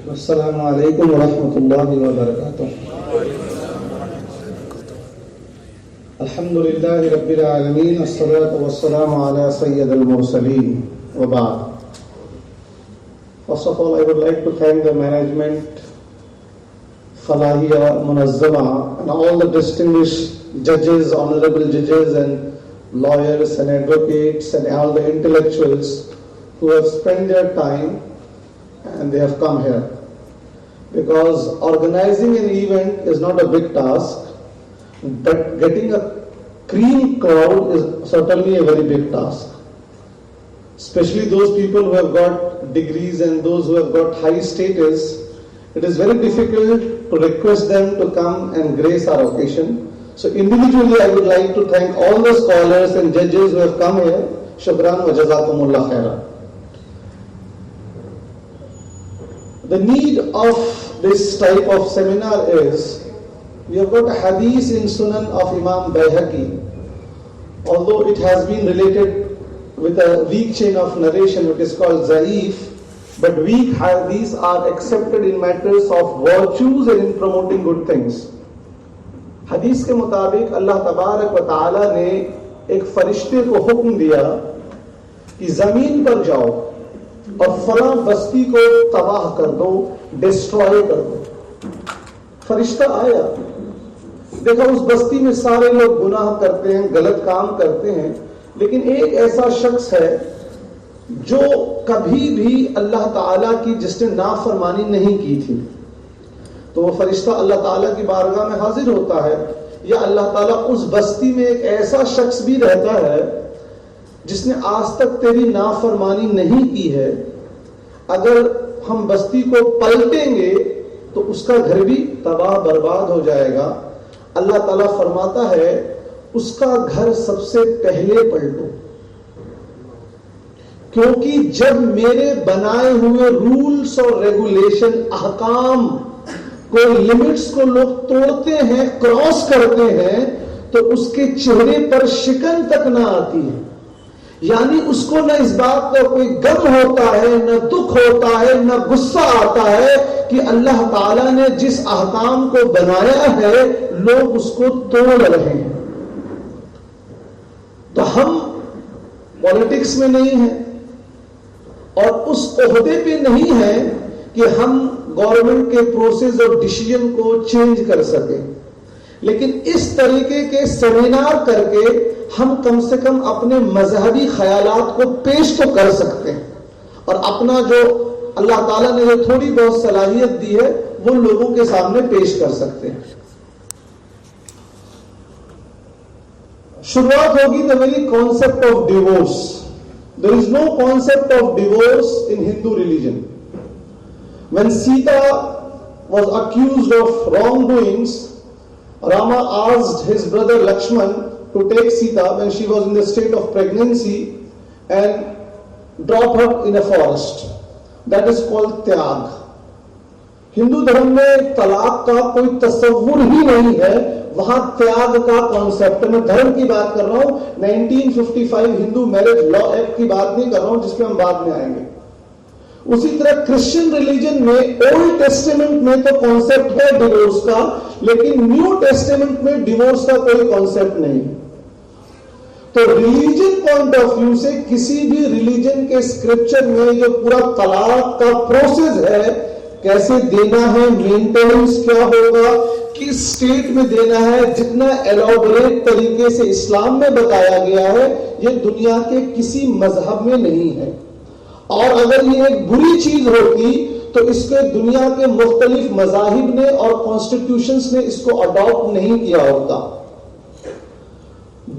अस्सलामु अलैकुम वरहमतुल्लाहि वबरकातुह। अल्हम्दुलिल्लाहि रब्बिल आलमीन, अस्सलातु वस्सलामु अला सय्यिदिल मुरसलीन व बाद। First of all, I would like to thank the management, Falahia, Munazzama, and all the distinguished judges, honorable judges and lawyers and advocates and all the intellectuals who have spent their time and they have come here. Because organizing an event is not a big task, but getting a cream crowd is certainly a very big task. Especially those people who have got degrees and those who have got high status, it is very difficult to request them to come and grace our occasion. So individually I would like to thank all the scholars and judges who have come here. Shukran wa jazakumullah khairan. The need of this type of seminar is, we have got a hadith in Sunan of Imam Bayhaqi. Although it has been related with a weak chain of narration which is called Zaif, but weak hadiths are accepted in matters of virtues and in promoting good things. हदीस के मुताबिक अल्लाह तबारक व ताला ने एक फरिश्ते को हुक्म दिया कि जमीन पर जाओ और फला बस्ती को तबाह कर दो, डिस्ट्रॉय कर दो। फरिश्ता आया, देखा उस बस्ती में सारे लोग गुनाह करते हैं, गलत काम करते हैं, लेकिन एक ऐसा शख्स है जो कभी भी अल्लाह ताला की जिसने नाफरमानी नहीं की थी। तो वो फरिश्ता अल्लाह ताला की बारगाह में हाजिर होता है, या अल्लाह ताला उस बस्ती में एक ऐसा शख्स भी रहता है जिसने आज तक तेरी नाफरमानी नहीं की है, अगर हम बस्ती को पलटेंगे तो उसका घर भी तबाह बर्बाद हो जाएगा। अल्लाह ताला फरमाता है उसका घर सबसे पहले पलटो, क्योंकि जब मेरे बनाए हुए रूल्स और रेगुलेशन, अहकाम को, लिमिट्स को लोग तोड़ते हैं, क्रॉस करते हैं, तो उसके चेहरे पर शिकन तक ना आती है। यानी उसको न इस बात का कोई गम होता है, न दुख होता है, न गुस्सा आता है कि अल्लाह ताला ने जिस अहकाम को बनाया है लोग उसको तोड़ रहे हैं। तो हम पॉलिटिक्स में नहीं हैं और उस ओहदे पे नहीं है कि हम गवर्नमेंट के प्रोसेस और डिसीजन को चेंज कर सके, लेकिन इस तरीके के सेमिनार करके हम कम से कम अपने मजहबी ख्यालात को पेश तो कर सकते हैं और अपना जो अल्लाह ताला ने जो थोड़ी बहुत सलाहियत दी है वो लोगों के सामने पेश कर सकते हैं। शुरुआत होगी the very concept of divorce. There is no concept of divorce in Hindu religion. When Sita was accused of wrongdoings, Rama asked his brother Lakshman to take Sita when she was in the state of pregnancy and drop her in a forest. That is called त्याग। हिंदू धर्म में तलाक का कोई तस्वुर ही नहीं है, वहां त्याग का कॉन्सेप्ट। मैं धर्म की बात कर रहा हूं, 1955 हिंदू मैरिज लॉ एक्ट की बात नहीं कर रहा हूं जिसपे हम बाद में आएंगे। उसी तरह क्रिश्चियन रिलीजन में ओल्ड टेस्टामेंट में तो कॉन्सेप्ट है डिवोर्स का, लेकिन न्यू टेस्टामेंट में डिवोर्स का कोई कॉन्सेप्ट नहीं। तो रिलीजन पॉइंट ऑफ व्यू से किसी भी रिलीजन के स्क्रिप्चर में जो पूरा तलाक का प्रोसेस है, कैसे देना है, मेंटेनेंस क्या होगा, किस स्टेट में देना है, जितना एलॉबरेट तरीके से इस्लाम में बताया गया है, ये दुनिया के किसी मजहब में नहीं है। और अगर ये एक बुरी चीज होती तो इसके दुनिया के मुख्तलिफ मज़ाहिब ने और कॉन्स्टिट्यूशंस ने इसको अडॉप्ट नहीं किया होता।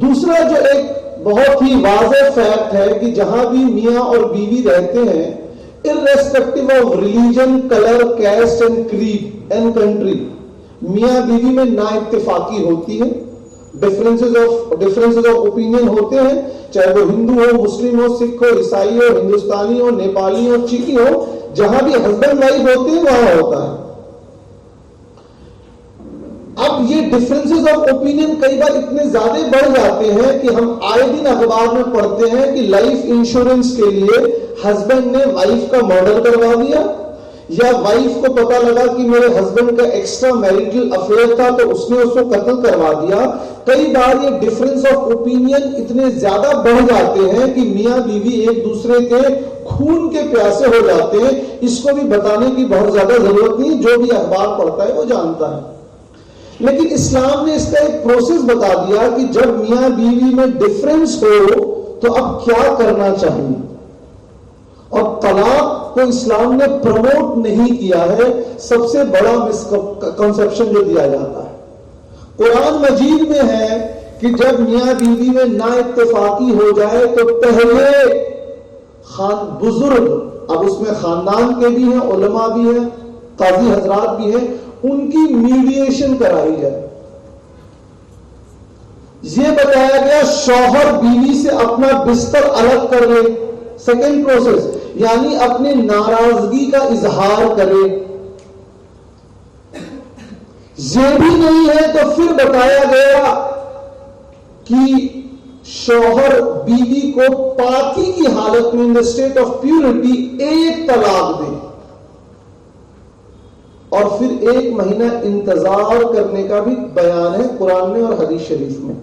दूसरा जो एक बहुत ही वाज़ेह फैक्ट है कि जहां भी मियां और बीवी रहते हैं, irrespective of religion, colour, caste and creed and country, मियां बीवी में ना इत्तेफाकी होती है, डिफरेंसेस ऑफ ओपिनियन होते हैं, चाहे वो हिंदू हो, मुस्लिम हो, सिख हो, ईसाई हो, हिंदुस्तानी हो, नेपाली हो, चीनी हो, जहां भी हस्बैंड वाइफ होते हैं वहां होता है। अब ये डिफरेंसेस ऑफ ओपिनियन कई बार इतने ज्यादा बढ़ जाते हैं कि हम आए दिन अखबार में पढ़ते हैं कि लाइफ इंश्योरेंस के लिए हस्बैंड ने वाइफ का मर्डर करवा दिया, या वाइफ को पता लगा कि मेरे हस्बैंड का एक्स्ट्रा मैरिटल अफेयर था तो उसने उसको कत्ल करवा दिया। कई बार ये डिफरेंस ऑफ ओपिनियन इतने ज्यादा बढ़ जाते हैं कि मियां बीवी एक दूसरे के खून के प्यासे हो जाते हैं। इसको भी बताने की बहुत ज्यादा जरूरत नहीं, जो भी अखबार पढ़ता है वो जानता है। लेकिन इस्लाम ने इसका एक प्रोसेस बता दिया कि जब मियां बीवी में डिफरेंस हो तो अब क्या करना चाहिए। और तलाक को इस्लाम ने प्रमोट नहीं किया है, सबसे बड़ा मिसकंसेप्शन जो दिया जाता है। कुरान मजीद में है कि जब मियां बीवी में ना इत्तेफाकी हो जाए तो पहले बुजुर्ग, अब उसमें खानदान के भी हैं, उलमा भी हैं, काजी हजरात भी हैं, उनकी मीडिएशन कराई जाए। यह बताया गया शौहर बीवी से अपना बिस्तर अलग कर ले, सेकेंड प्रोसेस, यानी अपने नाराजगी का इजहार करे। ये भी नहीं है तो फिर बताया गया कि शौहर बीवी को पाकी की हालत में, in the state of purity, एक तलाक दे और फिर 1 महीना इंतजार करने का भी बयान है कुरान में और हदीस शरीफ में।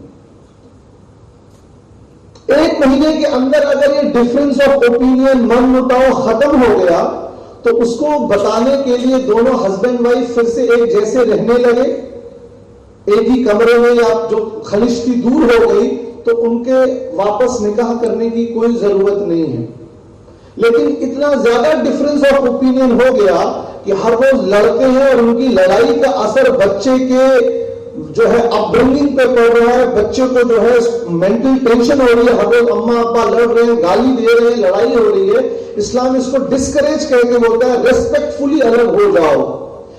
1 महीने के अंदर अगर ये डिफरेंस ऑफ ओपिनियन, मन मुटाव खत्म हो गया तो उसको बताने के लिए दोनों हस्बैंड वाइफ फिर से एक जैसे रहने लगे, एक ही कमरे में, या जो खलिश की दूर हो गई तो उनके वापस निकाह करने की कोई जरूरत नहीं है। लेकिन इतना ज्यादा डिफरेंस ऑफ ओपिनियन हो गया कि हर रोज लड़ते हैं और उनकी लड़ाई का असर बच्चे के जो है अपब्रिंगिंग पे पड़ रहा है, बच्चे को जो है मेंटल टेंशन हो रही है, हर रोज अम्मा अब्बा लड़ रहे हैं, गाली दे रहे हैं, लड़ाई हो रही है। इस्लाम इसको डिस्करेज करके बोलता है रेस्पेक्टफुली अलग हो जाओ,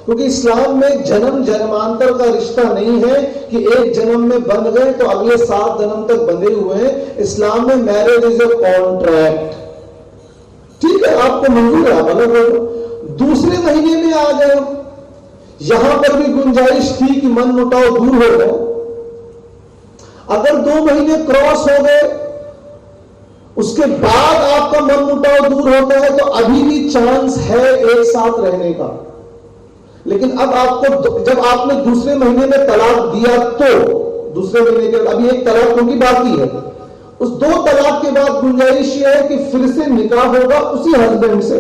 क्योंकि इस्लाम में जन्म जन्मांतर का रिश्ता नहीं है कि एक जन्म में बंध गए तो अगले 7 जन्म तक बंधे हुए हैं। इस्लाम में मैरिज इज अ कॉन्ट्रैक्ट। ठीक है, आपको मंजूर है, आप अलग हो। दूसरे महीने में आ गए, यहां पर भी गुंजाइश थी कि मन मुटाव दूर हो गए। अगर 2 महीने क्रॉस हो गए, उसके बाद आपका मन मुटाव दूर होता है तो अभी भी चांस है एक साथ रहने का। लेकिन अब आपको, जब आपने दूसरे महीने में तलाक दिया तो दूसरे महीने के अभी एक तलाक क्योंकि बाकी है, उस 2 तलाक के बाद गुंजाइश यह है कि फिर से निकाह होगा उसी हस्बैंड से,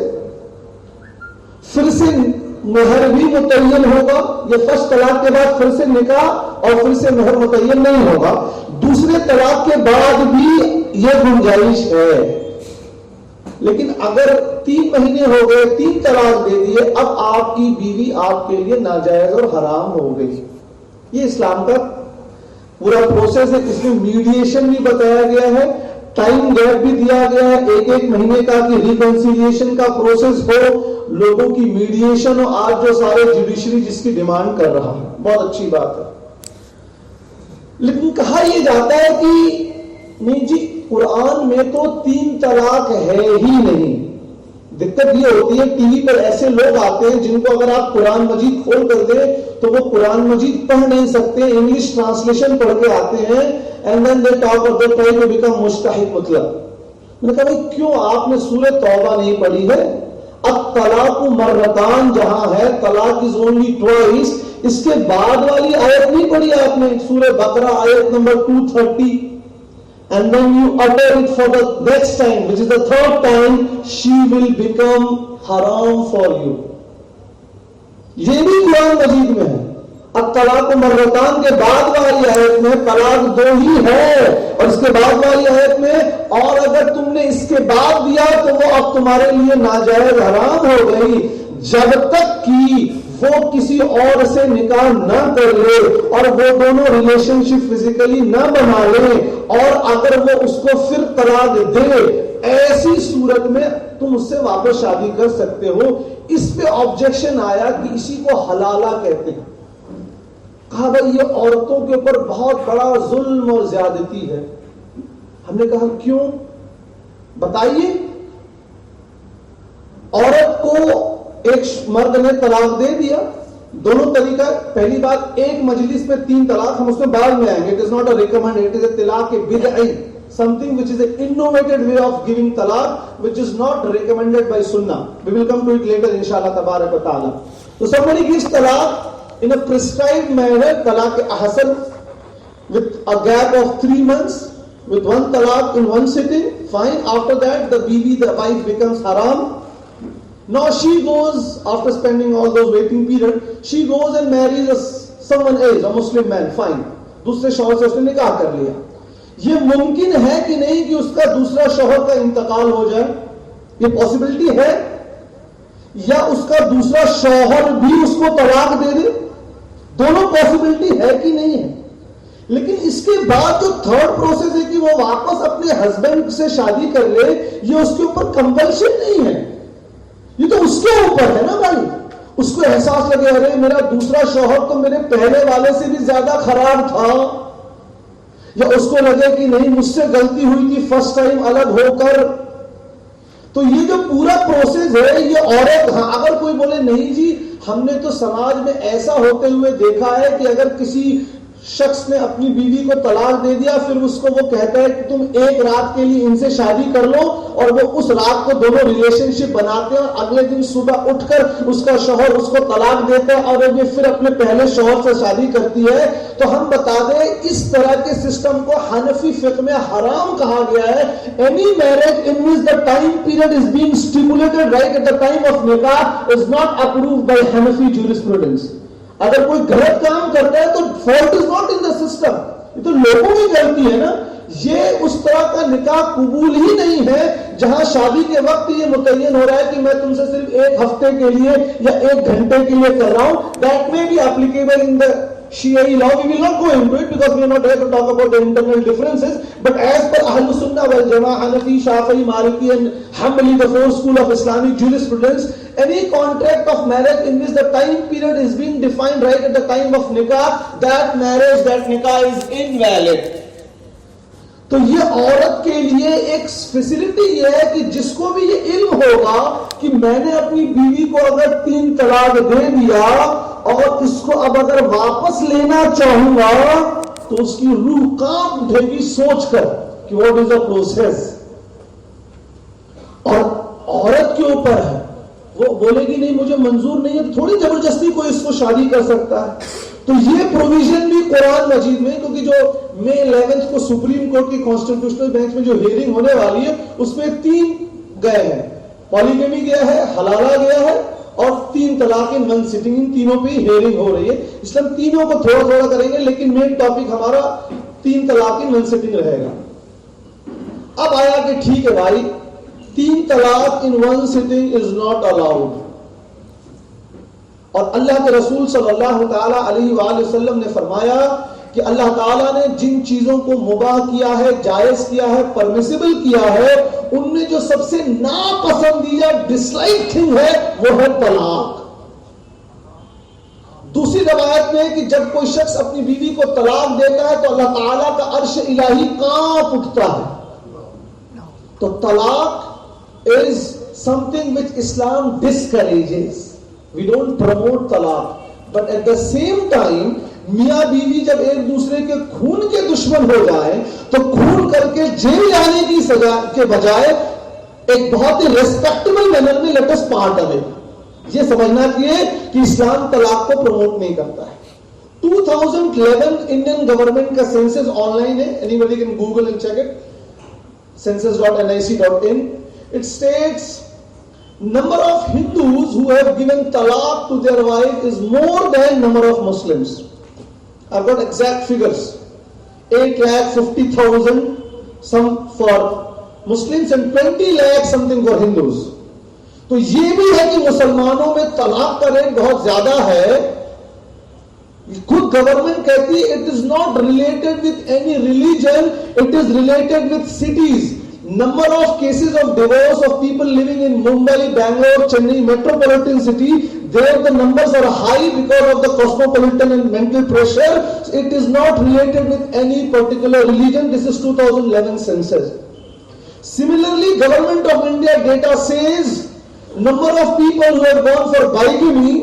फिर से महर भी मुतय्यन होगा। ये फर्स्ट तलाक के बाद फिर से निकाह और फिर से महर मुतय्यन नहीं होगा। दूसरे तलाक के बाद भी यह गुंजाइश है। लेकिन अगर 3 महीने हो गए, 3 तलाक दे दिए, अब आपकी बीवी आपके लिए नाजायज और हराम हो गई। ये इस्लाम का पूरा प्रोसेस है। इसमें मीडिएशन भी बताया गया है, टाइम गैप भी दिया गया है 1-1 महीने का कि रिकंसिलिएशन का प्रोसेस हो, लोगों की मीडिएशन हो। आज जो सारे जुडिशरी जिसकी डिमांड कर रहा है, बहुत अच्छी बात है। लेकिन कहा यह जाता है कि नहीं जी, कुरान में तो 3 तलाक है ही नहीं। दिक्कत ये होती है, टीवी पर ऐसे लोग आते हैं जिनको अगर आप कुरान मजीद खोल कर दे तो वो कुरान मजीद पढ़ नहीं सकते, इंग्लिश ट्रांसलेशन पढ़ के आते हैं, एंड देन दे टॉक और दे ट्राई टू बिकम मुस्तहिक। मतलब मैंने कहा भाई क्यों आपने सूरह तौबा नहीं पढ़ी है? अब तलाक मर्रतान जहां है, तलाक इज ओनली ट्वाइस, इसके बाद वाली आयत नहीं पढ़ी आपने, सूरह बकरा आयत number 230, and then you utter it for the next time, which is the 3rd time, she will become haram for you. ये भी कुरान मजीद में है। अब तलाक मर्रतान के बाद वाली आयत में तलाक 2 ही है, और इसके बाद वाली आयत में और अगर तुमने इसके बाद दिया तो वो अब तुम्हारे लिए नाजायज हराम हो गई, जब तक कि वो किसी और से निकाह न कर ले और वो दोनों रिलेशनशिप फिजिकली न बना ले, और अगर वो उसको फिर तलाक दे, ऐसी सूरत में तुम उससे वापस शादी कर सकते हो। इस पे ऑब्जेक्शन आया कि इसी को हलाला कहते हैं। कहा भाई ये औरतों के ऊपर बहुत बड़ा जुल्म और ज्यादती है। हमने कहा क्यों, बताइए। औरत को एक मर्द ने तलाक दे दिया, दोनों तरीका, पहली बात एक मजलिस में 3 तलाक, हम उसमें बाद में आएंगे, it is not a recommend, it is अ तलाक बिदई, something which is an innovated way of giving talaq, which is not recommended by Sunnah. We will come to it later, inshallah tabarak wa ta'ala. So somebody gives talaq in a prescribed manner, talaq ahsan, with a gap of 3 months, with one talaq in one sitting, fine. After that, the wife becomes haram. Now she goes, after spending all those waiting period, she goes and marries someone else, a Muslim man, fine. दूसरे शौहर से उसने निकाह कर लिया. ये मुमकिन है कि नहीं कि उसका दूसरा शौहर का इंतकाल हो जाए? ये पॉसिबिलिटी है? या उसका दूसरा शौहर भी उसको तलाक दे दे? दोनों पॉसिबिलिटी है कि नहीं है? लेकिन इसके बाद जो थर्ड प्रोसेस है कि वो वापस अपने हस्बैंड से शादी कर ले, ये उसके ऊपर कंपल्शन नहीं है, ये तो उसके ऊपर है ना भाई. उसको एहसास लगे, अरे मेरा दूसरा शौहर तो मेरे पहले वाले से भी ज्यादा खराब था, या उसको लगे कि नहीं मुझसे गलती हुई थी फर्स्ट टाइम अलग होकर. तो ये जो पूरा प्रोसेस है, ये औरत, हाँ, अगर कोई बोले नहीं जी हमने तो समाज में ऐसा होते हुए देखा है कि अगर किसी शख्स ने अपनी बीवी को तलाक दे दिया, फिर उसको वो कहता है कि तुम एक रात के लिए इनसे शादी कर लो, और वो उस रात को दोनों रिलेशनशिप बनाते हैं, और अगले दिन सुबह उठकर उसका शौहर उसको तलाक देता है और ये फिर अपने पहले शौहर से शादी करती है. तो हम बता दें, इस तरह के सिस्टम को हनफी फिक़्ह में हराम कहा गया है. Any marriage in which the time period is being stipulated right at the time of निकाह is not approved by Hanafi jurisprudence. अगर कोई गलत काम करता है तो fault is not in the system, ये तो लोगों की गलती है ना. ये उस तरह का निकाह कबूल ही नहीं है जहां शादी के वक्त ये मुतय्यन हो रहा है कि मैं तुमसे सिर्फ 1 हफ्ते के लिए या 1 घंटे के लिए कर रहा हूं. That may be applicable in the Shia law. We will not go into it because we are not here to talk about the internal differences. But as per Ahlus Sunnah wal Jama'ah, Hanafi, Shafi'i, Maliki and Hanbali, the 4 school of Islamic jurisprudence, any contract of marriage in which the time period is being defined right at the time of nikah, that marriage, that nikah is invalid. तो ये औरत के लिए एक facility ये है कि जिसको भी ये इल्म होगा कि मैंने अपनी बीवी को अगर 3 तलाक दे दिया और इसको अब अगर वापस लेना चाहूंगा तो उसकी रूह कांप उठेगी सोचकर कि व्हाट इज द प्रोसेस. और औरत के ऊपर है, वो बोलेगी नहीं मुझे मंजूर नहीं है, थोड़ी जबरदस्ती कोई इसको शादी कर सकता है. तो ये प्रोविजन भी कुरान मजीद में, क्योंकि जो मई 11 को सुप्रीम कोर्ट की कॉन्स्टिट्यूशनल बेंच में जो हियरिंग होने वाली है उसमें 3 गए हैं. पॉलीगमी गया है, हलाला गया है और 3 तलाक इन 1 सिटिंग. इन तीनों पे हियरिंग हो रही है. इसलिए हम तीनों को थोड़ा थोड़ा करेंगे, लेकिन मेन टॉपिक हमारा 3 तलाक इन 1 सिटिंग रहेगा. अब आया कि ठीक है भाई, 3 तलाक in 1 sitting is not allowed. और अल्लाह के रसूल सल्लल्लाहु ताला अलैहि वसल्लम ने फरमाया कि अल्लाह ताला ने जिन चीजों को मुबाह किया है, जायज किया है, परमिसिबल किया है, उनमें जो सबसे नापसंदीदा डिसलाइक थिंग है वो है तलाक. दूसरी रवायत में कि जब कोई शख्स अपनी बीवी को तलाक देता है तो अल्लाह ताला का अर्श इलाही कांप उठता है. तो तलाक is something which Islam discourages. We don't promote talaq, but at the same time मियाँ बीवी जब एक दूसरे के खून के दुश्मन हो जाए तो खून करके जेल जाने की सजा के बजाय एक बहुत ही रेस्पेक्टेबल मैनर में लेट अस पार्ट अवे. ये समझना चाहिए कि इस्लाम तलाक को प्रमोट नहीं करता है. 2011 इंडियन गवर्नमेंट का सेंसस ऑनलाइन है, anybody can Google and check it, census.nic.in. It states number of Hindus who have given talaq to their wife is more than number of Muslims. I've got exact figures. 8,50,000 some for Muslims and 20 lakh something for Hindus. तो ये भी है कि मुसलमानों में तलाक का rate बहुत ज्यादा है. खुद गवर्नमेंट कहती है it is not related with any religion, it is related with cities. Number of cases of divorce of people living in Mumbai, Bangalore, Chennai metropolitan city, there the numbers are high because of the cosmopolitan and mental pressure. It is not related with any particular religion. This is 2011 census. Similarly, Government of India data says number of people who have gone for bigamy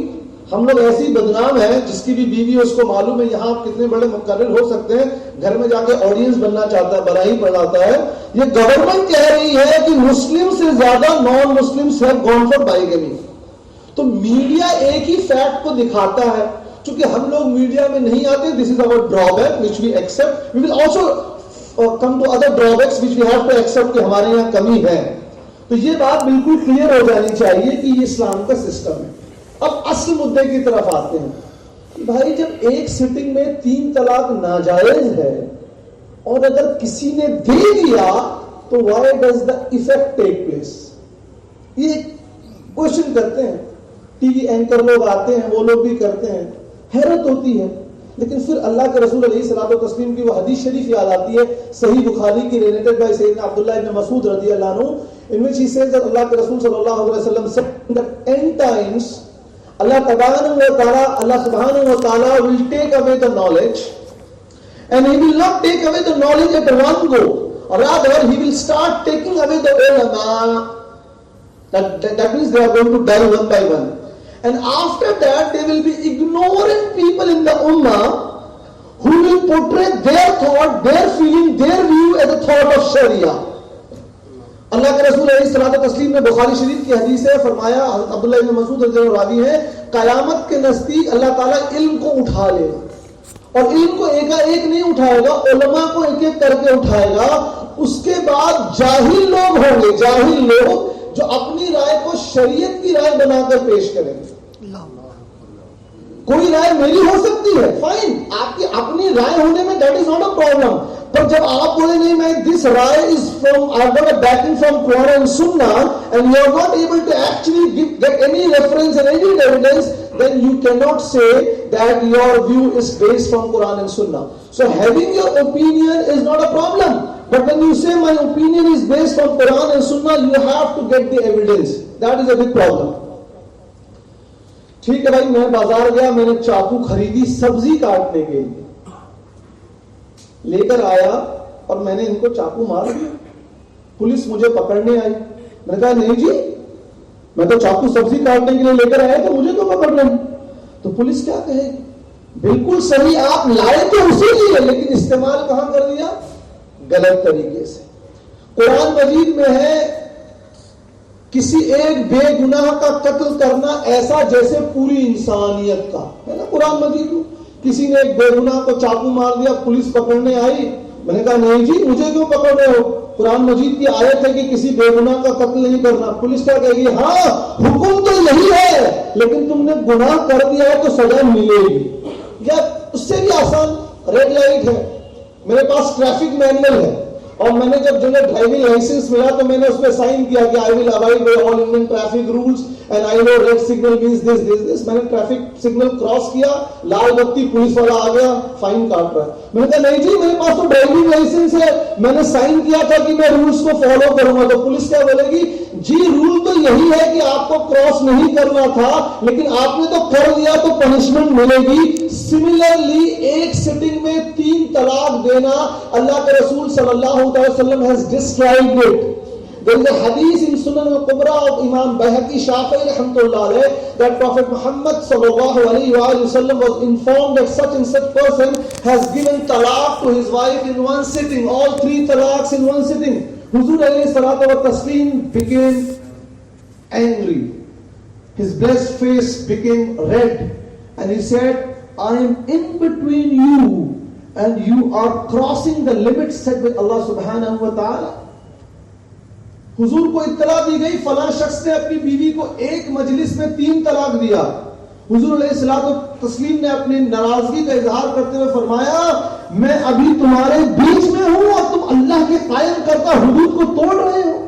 हम लोग ऐसी बदनाम है, जिसकी भी बीवी है उसको मालूम है यहाँ आप कितने बड़े मुकर्रिर हो सकते हैं, घर में जाके ऑडियंस बनना चाहता है, बड़ा ही पढ़ाता है। ये गवर्नमेंट कह रही है कि मुस्लिम से ज्यादा non Muslims have gone for bigamy. तो मीडिया एक ही फैक्ट को दिखाता है, क्योंकि हम लोग मीडिया में नहीं आते, this is our drawback which we accept. We will also come to other drawbacks which we have to accept कि हमारे यहाँ कमी है। तो ये बात बिल्कुल क्लियर हो जानी चाहिए कि ये इस्लाम का सिस्टम है। अब असल मुद्दे की तरफ आते हैं कि भाई जब एक सिटिंग में 3 तलाक नाजायज है और अगर किसी ने दे दिया तो why does the effect take place, ये क्वेश्चन करते हैं। टीवी एंकर लोग आते हैं, वो लोग भी करते हैं, हैरत होती है। लेकिन फिर अल्लाह के रसूल अलैहिस्सलातु वस्सलाम की वो हदीस शरीफ याद आती है, सही बुखारी की, रिलेटेड बाय सैयदना अब्दुल्लाह इब्न मसूद रज़ियल्लाहु अन्हु, in which he says that Allah के रसूल सल्लल्लाहु अलैहि वसल्लम said that end times Allah subhanahu wa ta'ala will take away the knowledge, and he will not take away the knowledge at one go, or rather he will start taking away the ulama. That means they are going to die one by one, and after that they will be ignorant people in the ummah who will portray their thought, their feeling, their view as a thought of Sharia. अल्लाह के रसूल अलैहिस्सलातु वस्सलाम ने बुखारी शरीफ की हदीस है फरमाया, अब्दुल्लाह इब्न मसूद रज़ियल्लाहु रावी है, कयामत के नजदीक अल्लाह ताला इल्म को उठा लेगा, और इल्म को एकाएक नहीं उठाएगा, उलमा को एक एक करके उठाएगा। उसके बाद जाहिल लोग होंगे, जाहिल लोग जो अपनी राय को शरीयत की राय बनाकर पेश करेंगे। कोई राय मेरी हो सकती है, फाइन, आपकी अपनी राय होने में that is not a problem. पर जब आप बोले नहीं मैं दिस राय is from, I got a backing from Quran and सुन्ना, and you are not able to actually get any reference and any evidence, then you cannot say that your view is based from Quran and Sunnah. So having your opinion is not a problem, but when you say my opinion is based from Quran and Sunnah, you have to get the evidence. That is a big problem. ठीक है भाई, मैं बाजार गया, मैंने चाकू खरीदी सब्जी काटने के लिए, लेकर आया और मैंने इनको चाकू मार दिया। पुलिस मुझे पकड़ने आई, मैंने कहा नहीं जी, मैं तो चाकू सब्जी काटने के लिए लेकर आया, तो मुझे क्यों पकड़ रहे हैं? तो पुलिस क्या कहेगी? बिल्कुल सही, आप लाए तो उसी लिए, लेकिन इस्तेमाल कहां कर दिया? गलत तरीके से। कुरान मजीद में है किसी एक बेगुनाह का कत्ल करना ऐसा जैसे पूरी इंसानियत का, है ना कुरान मजीद में। किसी ने एक बेगुनाह को चाकू मार दिया, पुलिस पकड़ने आई, मैंने कहा नहीं जी, मुझे क्यों पकड़ रहे हो? कुरान मजीद की आयत है कि किसी बेगुनाह का कत्ल नहीं करना। पुलिस क्या कहेगी? हाँ हुक्म तो यही है, लेकिन तुमने गुनाह कर दिया है तो सजा मिलेगी। या उससे भी आसान रेड लाइट है, मेरे पास ट्रैफिक मैनुअल है, और मैंने जब जो ड्राइविंग लाइसेंस मिला तो मैंने उसमें साइन किया कि I will avoid by all Indian traffic rules and I know red signal means this this this. मैंने ट्रैफिक सिग्नल क्रॉस किया, लाल बत्ती, पुलिस वाला आ गया, फाइन काट रहा है। मैंने कहा नहीं जी, मेरे पास तो ड्राइविंग लाइसेंस है, मैंने साइन किया था कि मैं रूल्स को फॉलो करूंगा। तो पुलिस क्या बोलेगी? जी रूल तो यही है कि आपको क्रॉस नहीं करना था, लेकिन आपने तो कर लिया तो पनिशमेंट मिलेगी। सिमिलरली एक सिटिंग में 3 तलाक देना, अल्लाह के रसूल सल्लल्लाहु अलैहि वसल्लम has described it. There is a hadith in Sunan al-Kubra of Imam Bayhaqi Shafi'i rahmatullah alayh that Prophet Muhammad sallallahu alaihi wasallam was informed that such and such person has given talaq to his wife in one sitting, all 3 talaqs in one sitting. Huzur alayhi salatu wa taslim became angry. His blessed face became red, and he said, I am in between you and you are crossing the limits set by Allah subhanahu wa ta'ala. हुजूर को इत्तला दी गई फलां शख्स ने अपनी बीवी को एक मजलिस में 3 तलाक दिया। हुजूर अलैहिस्सलातु तस्लीम ने अपनी नाराजगी का इजहार करते हुए फरमाया, मैं अभी तुम्हारे बीच में हूं और तुम अल्लाह के कायम करता हुदूद को तोड़ रहे हो।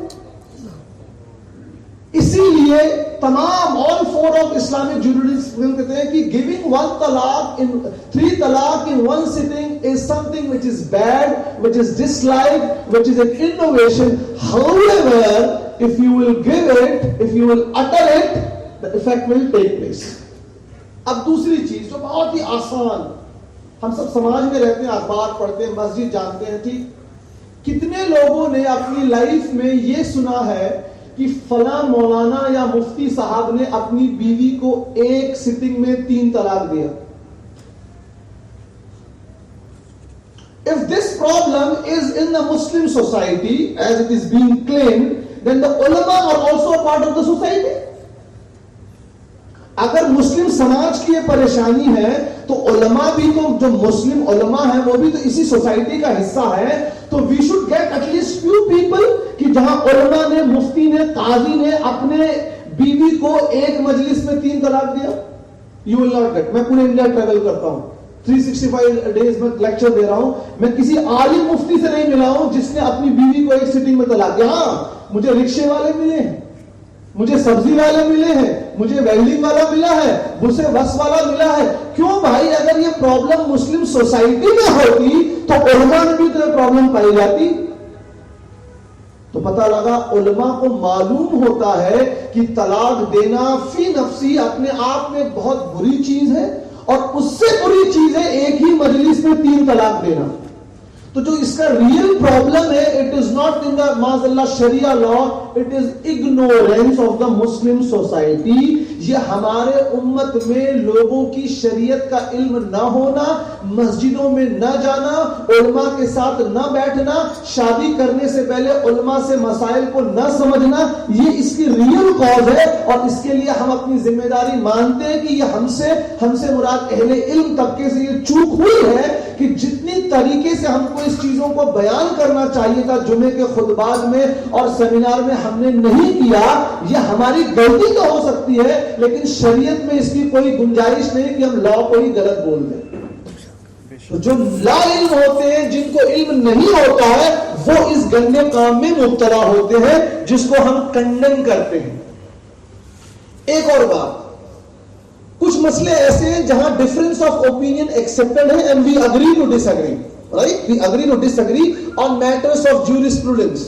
इसीलिए तमाम ऑल 4 ऑफ इस्लामिक ज्यूरिडिक्शन कहते हैं कि गिविंग 1 तलाक इन 3 तलाक in 1 sitting is something which is bad, which is disliked, which is an innovation. However if you will give it, if you will utter it, the effect will take place. अब दूसरी चीज जो बहुत ही आसान, हम सब समाज में रहते हैं, अखबार पढ़ते हैं, मस्जिद जानते हैं, ठीक? कितने लोगों ने अपनी लाइफ में यह सुना है कि फला मौलाना या मुफ्ती साहब ने अपनी बीवी को एक सिटिंग में 3 तलाक दिया. If this problem is in the Muslim society as it is being claimed, then the ulama are also a part of the society. अगर मुस्लिम समाज की ये परेशानी है तो उलमा भी, तो जो मुस्लिम उलमा है वो भी तो इसी सोसाइटी का हिस्सा है. तो we should get at least few people कि जहां उलमा ने, मुफ्ती ने, काजी ने अपने बीवी को एक मजलिस में 3 तलाक दिया. You will not gate. मैं पूरे इंडिया ट्रेवल करता हूं, 365 डेज में लेक्चर दे रहा हूं, मैं किसी आलिम मुफ्ती से नहीं मिला हूं जिसने अपनी बीवी को एक सिटिंग में तलाक दिया. हाँ, मुझे रिक्शे वाले मिले हैं, मुझे सब्जी वाले मिले हैं, मुझे वेल्डिंग वाला मिला है, मुझे बस वाला मिला है. क्यों भाई? अगर ये प्रॉब्लम मुस्लिम सोसाइटी में होती तो उलमा में भी तो प्रॉब्लम पाई जाती. तो पता लगा उलमा को मालूम होता है कि तलाक देना फी नफ्सी अपने आप में बहुत बुरी चीज है, और उससे बुरी चीज है एक ही मजलिस में 3 तलाक देना. तो जो इसका रियल प्रॉब्लम है, it is not in the माज़अल्लाह sharia law, it is ignorance of the Muslim society. ये हमारे उम्मत में लोगों की शरीयत का इल्म ना होना, मस्जिदों में न जाना, उलमा के साथ न बैठना, शादी करने से पहले उलमा से मसाइल को न समझना, ये इसकी रियल कॉज है. और इसके लिए हम अपनी जिम्मेदारी मानते हैं कि ये हमसे मुराद अहले इल्म तबके से ये चूक हुई है कि जितनी तरीके से हमको इस चीजों को बयान करना चाहिए था जुमे के खुतबात में और सेमिनार में, हमने नहीं किया. यह हमारी गलती तो हो सकती है, लेकिन शरीयत में इसकी कोई गुंजाइश नहीं कि हम लॉ को ही गलत बोल दें. तो जो ला इल्म होते हैं, जिनको इल्म नहीं होता है, वो इस गंदे काम में मुब्तला होते हैं जिसको हम कंडेम करते हैं. एक और बात, कुछ मसले ऐसे हैं जहां डिफरेंस ऑफ ओपिनियन एक्सेप्टेड है and we agree to disagree. Right, we agree to disagree on matters of jurisprudence.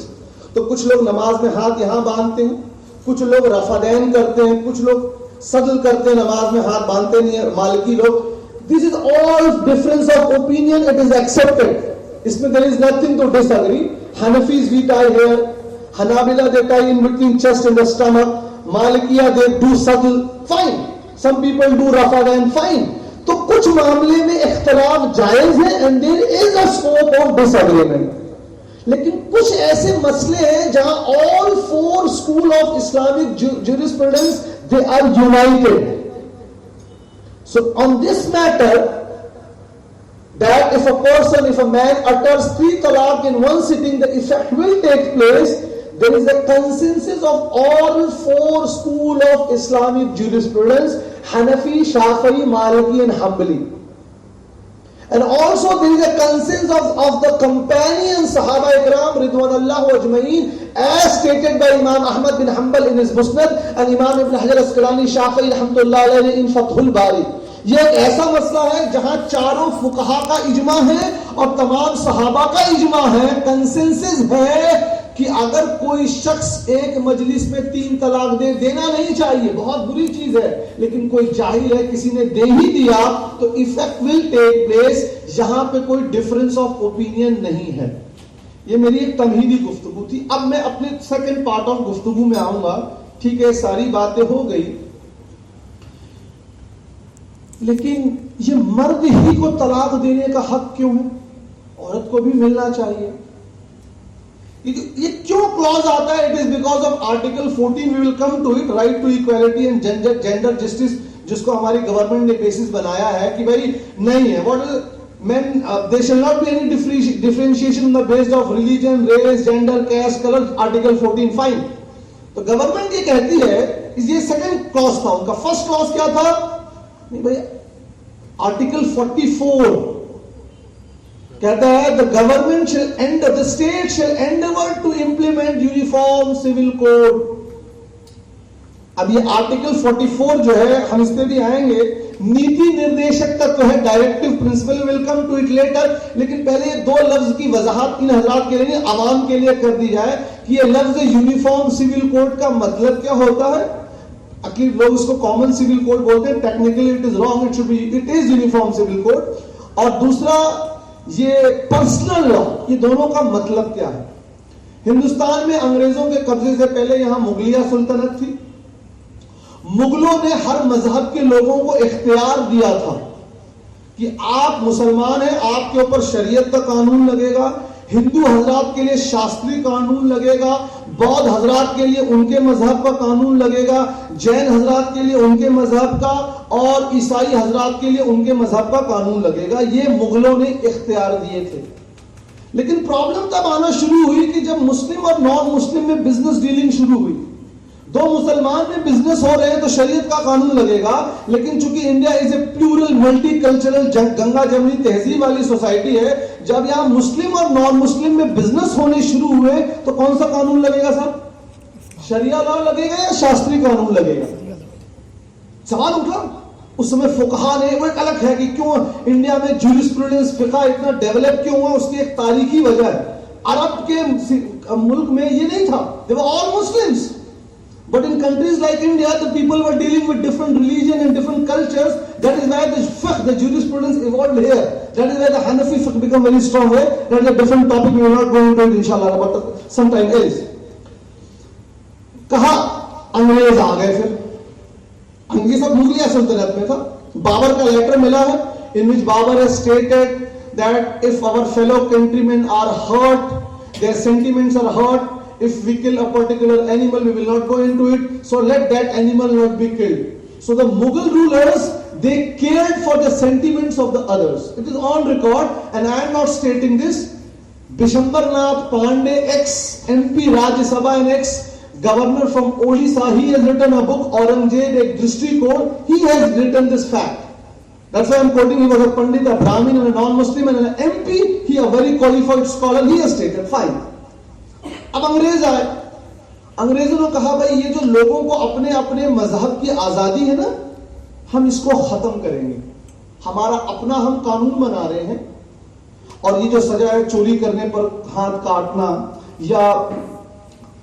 तो कुछ लोग नमाज में हाथ यहां बांधते हैं, कुछ लोग रफादैन करते हैं, कुछ लोग सदल करते हैं, नमाज में हाथ बांधते नहीं है, मालिकी लोग. This is all difference of opinion, it is accepted. इसमें there is nothing to disagree. Hanafis we tie here, हनाबिला they tie in between chest and the stomach, मालिकिया दे डू सदल, फाइन. सम पीपल डू रफादैन, fine. तो कुछ मामले में इख्तिलाफ जायज है and there is a scope of disagreement. लेकिन कुछ ऐसे मसले हैं जहां all 4 school of Islamic jurisprudence they are United. So on this matter, that if a man utters 3 talaq in one sitting, the effect will take place. There is a consensus of all 4 school of Islamic jurisprudence, Hanafi, Shafi'i, Maliki and Hanbali. And also there is a consensus of the companion Sahaba Ikram Ridwanallahu Ajma'in, as stated by Imam Ahmad bin Hanbal in his Musnad and Imam Ibn Hajar Asqalani Shafi'i rahmatullah alayhi in Fathul Bari. यह एक ऐसा मसला है जहां चारों फुकहा का इजमा है और तमाम सहाबा का इजमा है, कंसेंसस है कि अगर कोई शख्स एक मजलिस में 3 तलाक देना नहीं चाहिए, बहुत बुरी चीज है, लेकिन कोई जाहिल है, किसी ने दे ही दिया, तो इफेक्ट विल टेक प्लेस. यहां पे कोई डिफरेंस ऑफ ओपिनियन नहीं है. ये मेरी एक तमहीदी गुफ्तगू थी. अब मैं अपने सेकंड पार्ट ऑफ गुफ्तगू में आऊंगा. ठीक है, सारी बातें हो गई, लेकिन ये मर्द ही को तलाक देने का हक क्यों है? औरत को भी मिलना चाहिए. ये क्यों क्लॉज आता है? It is because of article 14. We will come to it. Right to equality and gender justice, जिसको हमारी गवर्नमेंट ने बेसिस बनाया है कि भाई नहीं है. What is men, there shall not be any differentiation on the basis of religion, race, gender, caste, color. Article 14 fine. तो गवर्नमेंट ये कहती है, ये सेकंड क्लॉज था उनका. फर्स्ट क्लॉज क्या था? नहीं भाई, आर्टिकल 44 कहता है the government shall the state shall endeavour to implement uniform civil code. अब ये आर्टिकल 44 जो है, हम इस पे भी आएंगे, नीति निर्देशक तत्व है, directive principle. We'll come to it later. लेकिन पहले ये 2 लफ्ज की वजाहत इन हजरात के लिए, आवाम के लिए कर दी जाए कि ये लफ्ज यूनिफॉर्म सिविल कोड का मतलब क्या होता है. अकील लोग इसको कॉमन सिविल कोड बोलते हैं. Technically it is wrong, it is uniform civil code. और दूसरा ये पर्सनल लॉ, ये दोनों का मतलब क्या है? हिंदुस्तान में अंग्रेजों के कब्जे से पहले यहां मुगलिया सुल्तनत थी। मुगलों ने हर मजहब के लोगों को इख्तियार दिया था कि आप मुसलमान हैं, आपके ऊपर शरीयत का कानून लगेगा, हिंदू हजरात के लिए शास्त्रीय कानून लगेगा, बौद्ध हजरात के लिए उनके मजहब का कानून लगेगा, जैन हजरात के लिए उनके मजहब का, और ईसाई हजरात के लिए उनके मजहब का कानून लगेगा। ये मुगलों ने इख्तियार दिए थे। लेकिन प्रॉब्लम तब आना शुरू हुई कि जब मुस्लिम और नॉन मुस्लिम में बिजनेस डीलिंग शुरू हुई। दो मुसलमान में बिजनेस हो रहे हैं तो शरीयत का कानून लगेगा, लेकिन चूंकि India is a plural multi cultural Ganga जमनी तहजीब वाली सोसाइटी है, जब यहां मुस्लिम और नॉन मुस्लिम में बिजनेस होने शुरू हुए तो कौन सा कानून लगेगा साहब? शरिया लॉ लगेगा या शास्त्रीय कानून लगेगा? सवाल उठा। उस समय फुकहा ने, वो एक अलग है कि क्यों इंडिया में जूरिस्प्रूडेंस फिका इतना डेवलप क्यों हुआ, उसकी एक तारीखी वजह है। अरब के मुल्क में ये नहीं था, they were all Muslims, but in countries like India the people were dealing with different religion and different cultures. That is why the fiqh, the jurisprudence evolved here. That is why the Hanafi fiqh become very strong here. That is a different topic, we will not go into it inshallah, but sometime else. कहा अंग्रेज आ गए, फिर ये सब मुगलिया सल्तनत में था। बाबर का लेटर मिला है in which Babar has stated that if our fellow countrymen are hurt, their sentiments are hurt, if we kill a particular animal, we will not go into it, so let that animal not be killed. So the Mughal rulers, they cared for the sentiments of the others. It is on record, and I am not stating this. Bishambar Nath Pandey, ex-MP Rajya Sabha and ex-governor from Odisha, he has written a book, Aurangzeb, a Drishti Code. He has written this fact. That's why I am quoting. He was a Pandit, a Brahmin and a non-Muslim, and an MP, he a very qualified scholar, he has stated, fine. अब अंग्रेज आए, अंग्रेजों ने कहा भाई ये जो लोगों को अपने अपने मजहब की आजादी है ना, हम इसको खत्म करेंगे, हमारा अपना हम कानून बना रहे हैं, और ये जो सजा है चोरी करने पर हाथ काटना या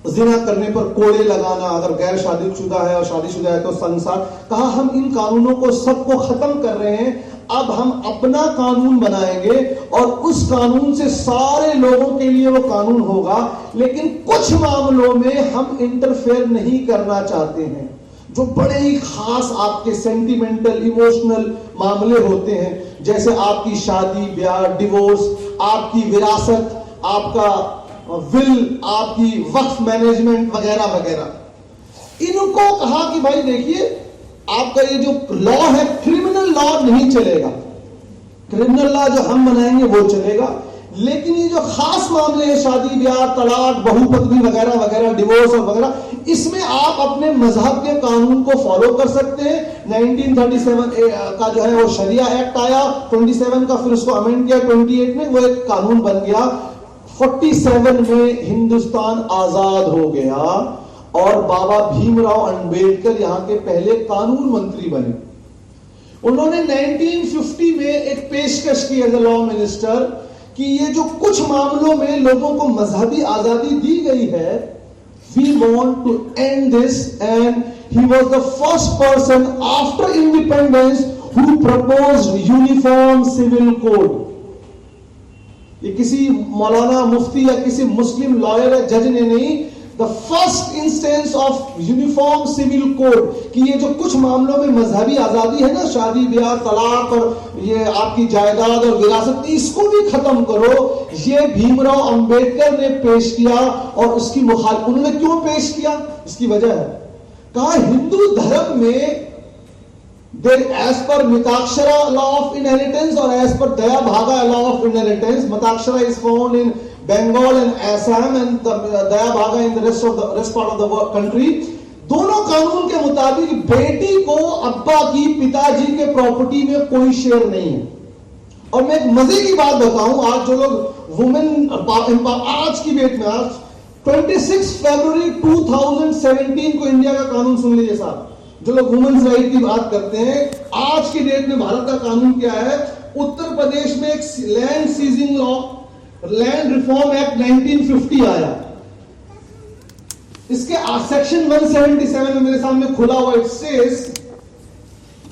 जिना करने पर कोड़े लगाना, अगर गैर शादीशुदा है और शादीशुदा है तो संसार, कहा हम इन कानूनों को सबको खत्म कर रहे हैं, अब हम अपना कानून बनाएंगे और उस कानून से सारे लोगों के लिए वो कानून होगा, लेकिन कुछ मामलों में हम इंटरफेयर नहीं करना चाहते हैं, जो बड़े ही खास आपके सेंटिमेंटल इमोशनल मामले होते हैं, जैसे आपकी शादी ब्याह, डिवोर्स, आपकी विरासत, आपका विल, आपकी वक्फ मैनेजमेंट वगैरह वगैरह। इनको कहा कि भाई देखिए आपका ये जो लॉ है, क्रिमिनल लॉ नहीं चलेगा, क्रिमिनल लॉ जो हम बनाएंगे वो चलेगा, लेकिन ये जो खास मामले हैं शादी ब्याह, तलाक, बहुपत्नी वगैरह वगैरह, डिवोर्स और वगैरह, इसमें आप अपने मजहब के कानून को फॉलो कर सकते हैं। 1937 का जो है वो शरिया एक्ट आया, 27 का फिर उसको अमेंड किया 28 में, वो एक कानून बन गया। 47 में हिंदुस्तान आजाद हो गया और बाबा भीमराव अंबेडकर यहां के पहले कानून मंत्री बने। उन्होंने 1950 में एक पेशकश की एज ए लॉ मिनिस्टर कि ये जो कुछ मामलों में लोगों को मजहबी आजादी दी गई है, we want to end this, and he was the first person after independence who proposed uniform civil code. ये किसी मौलाना, मुफ्ती या किसी मुस्लिम लॉयर या जज ने नहीं, the first instance of uniform civil code, कि ये जो कुछ मामलों में मजहबी आजादी है ना, शादी ब्याह, तलाक और ये आपकी जायदाद और विरासत, इसको भी खत्म करो, ये भीमराव अंबेडकर ने पेश किया। और उसकी मुखालिफ उन्होंने क्यों पेश किया, इसकी वजह है, कहा हिंदू धर्म में as per Mitaksara law of inheritance or as per Daya Bhaga law of inheritance, Mitaksara is found in Bengal and Assam and the Daya Bhaga in the rest part of the country. दोनों कानून के मुताबिक बेटी को अब्बा की, पिताजी के प्रॉपर्टी में कोई शेयर नहीं है। और मैं एक मजे की बात बताऊं, आज जो लोग वुमेन, आज की डेट में, आज 26 फरवरी 2017 को इंडिया का कानून सुन लीजिए साहब, जो लोग वुमेन्स राइट की बात करते हैं, आज की डेट में भारत का कानून क्या है? उत्तर प्रदेश में एक land seizing law, land reform act 1950 आया। इसके सेक्शन 177 में मेरे सामने खुला हुआ, it says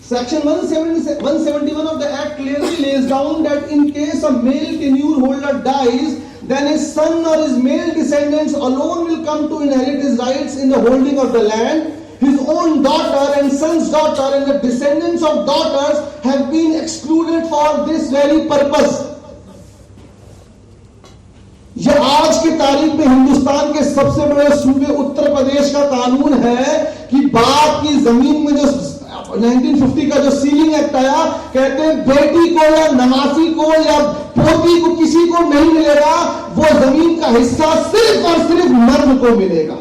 section 171 of the act clearly lays down that in case a male tenure holder dies, then his son or his male descendants alone will come to inherit his rights in the holding of the land. His own daughter and son's daughter and the descendants of daughters have been excluded for this very purpose. यह आज की तारीख में हिंदुस्तान के सबसे बड़े सूबे उत्तर प्रदेश का कानून है कि बाप की जमीन में जो 1950 का जो सीलिंग एक्ट आया, कहते हैं बेटी को या नवासी को या पोती को किसी को नहीं मिलेगा, वो जमीन का हिस्सा सिर्फ और सिर्फ मर्द को मिलेगा।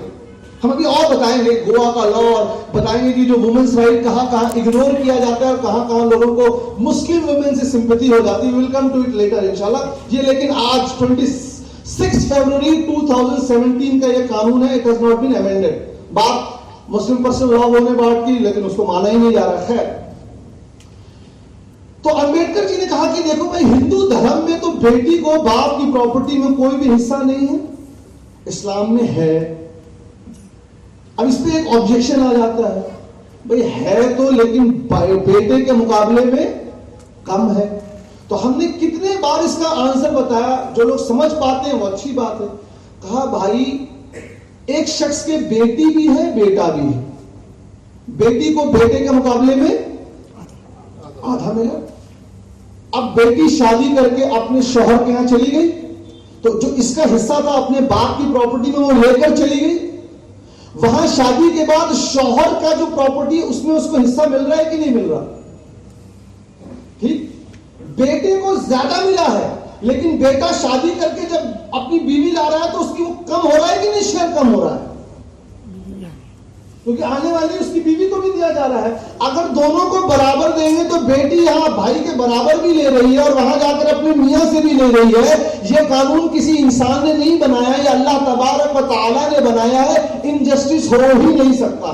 हम अभी और बताएंगे गोवा का लॉ और बताएंगे कि जो वुमेन्स राइट कहां कहां इग्नोर किया जाता है और कहां कहां लोगों को मुस्लिम वुमेन से सिंपैथी हो जाती है। Will come to it later इंशाल्लाह। ये लेकिन आज 26 फरवरी 2017 का ये कानून है, it has not been amended. बात मुस्लिम पर्सनल लॉ होने बात की, लेकिन उसको माना ही नहीं जा रहा है। तो अंबेडकर जी ने कहा कि देखो भाई, हिंदू धर्म में तो बेटी को बाप की प्रॉपर्टी में कोई भी हिस्सा नहीं है, इस्लाम में है। अब इस पे एक ऑब्जेक्शन आ जाता है, भाई है तो, लेकिन बेटे के मुकाबले में कम है। तो हमने कितने बार इसका आंसर बताया, जो लोग समझ पाते हैं वो अच्छी बात है। कहा भाई, एक शख्स के बेटी भी है बेटा भी है, बेटी को बेटे के मुकाबले में आधा मिला। अब बेटी शादी करके अपने शौहर के यहां चली गई, तो जो इसका हिस्सा था अपने बाप की प्रॉपर्टी में वो लेकर चली गई। वहां शादी के बाद शौहर का जो प्रॉपर्टी है उसमें उसको हिस्सा मिल रहा है कि नहीं मिल रहा? ठीक, बेटे को ज्यादा मिला है, लेकिन बेटा शादी करके जब अपनी बीवी ला रहा है तो उसकी वो कम हो रहा है कि नहीं? शेयर कम हो रहा है, क्योंकि आने वाली उसकी बीवी को भी दिया जा रहा है। अगर दोनों को बराबर देंगे तो बेटी यहां भाई के बराबर भी ले रही है और वहां जाकर अपने मियां से भी ले रही है। यह कानून किसी इंसान ने नहीं बनाया, यह अल्लाह तबारक व तआला ने बनाया है। इनजस्टिस हो ही नहीं सकता।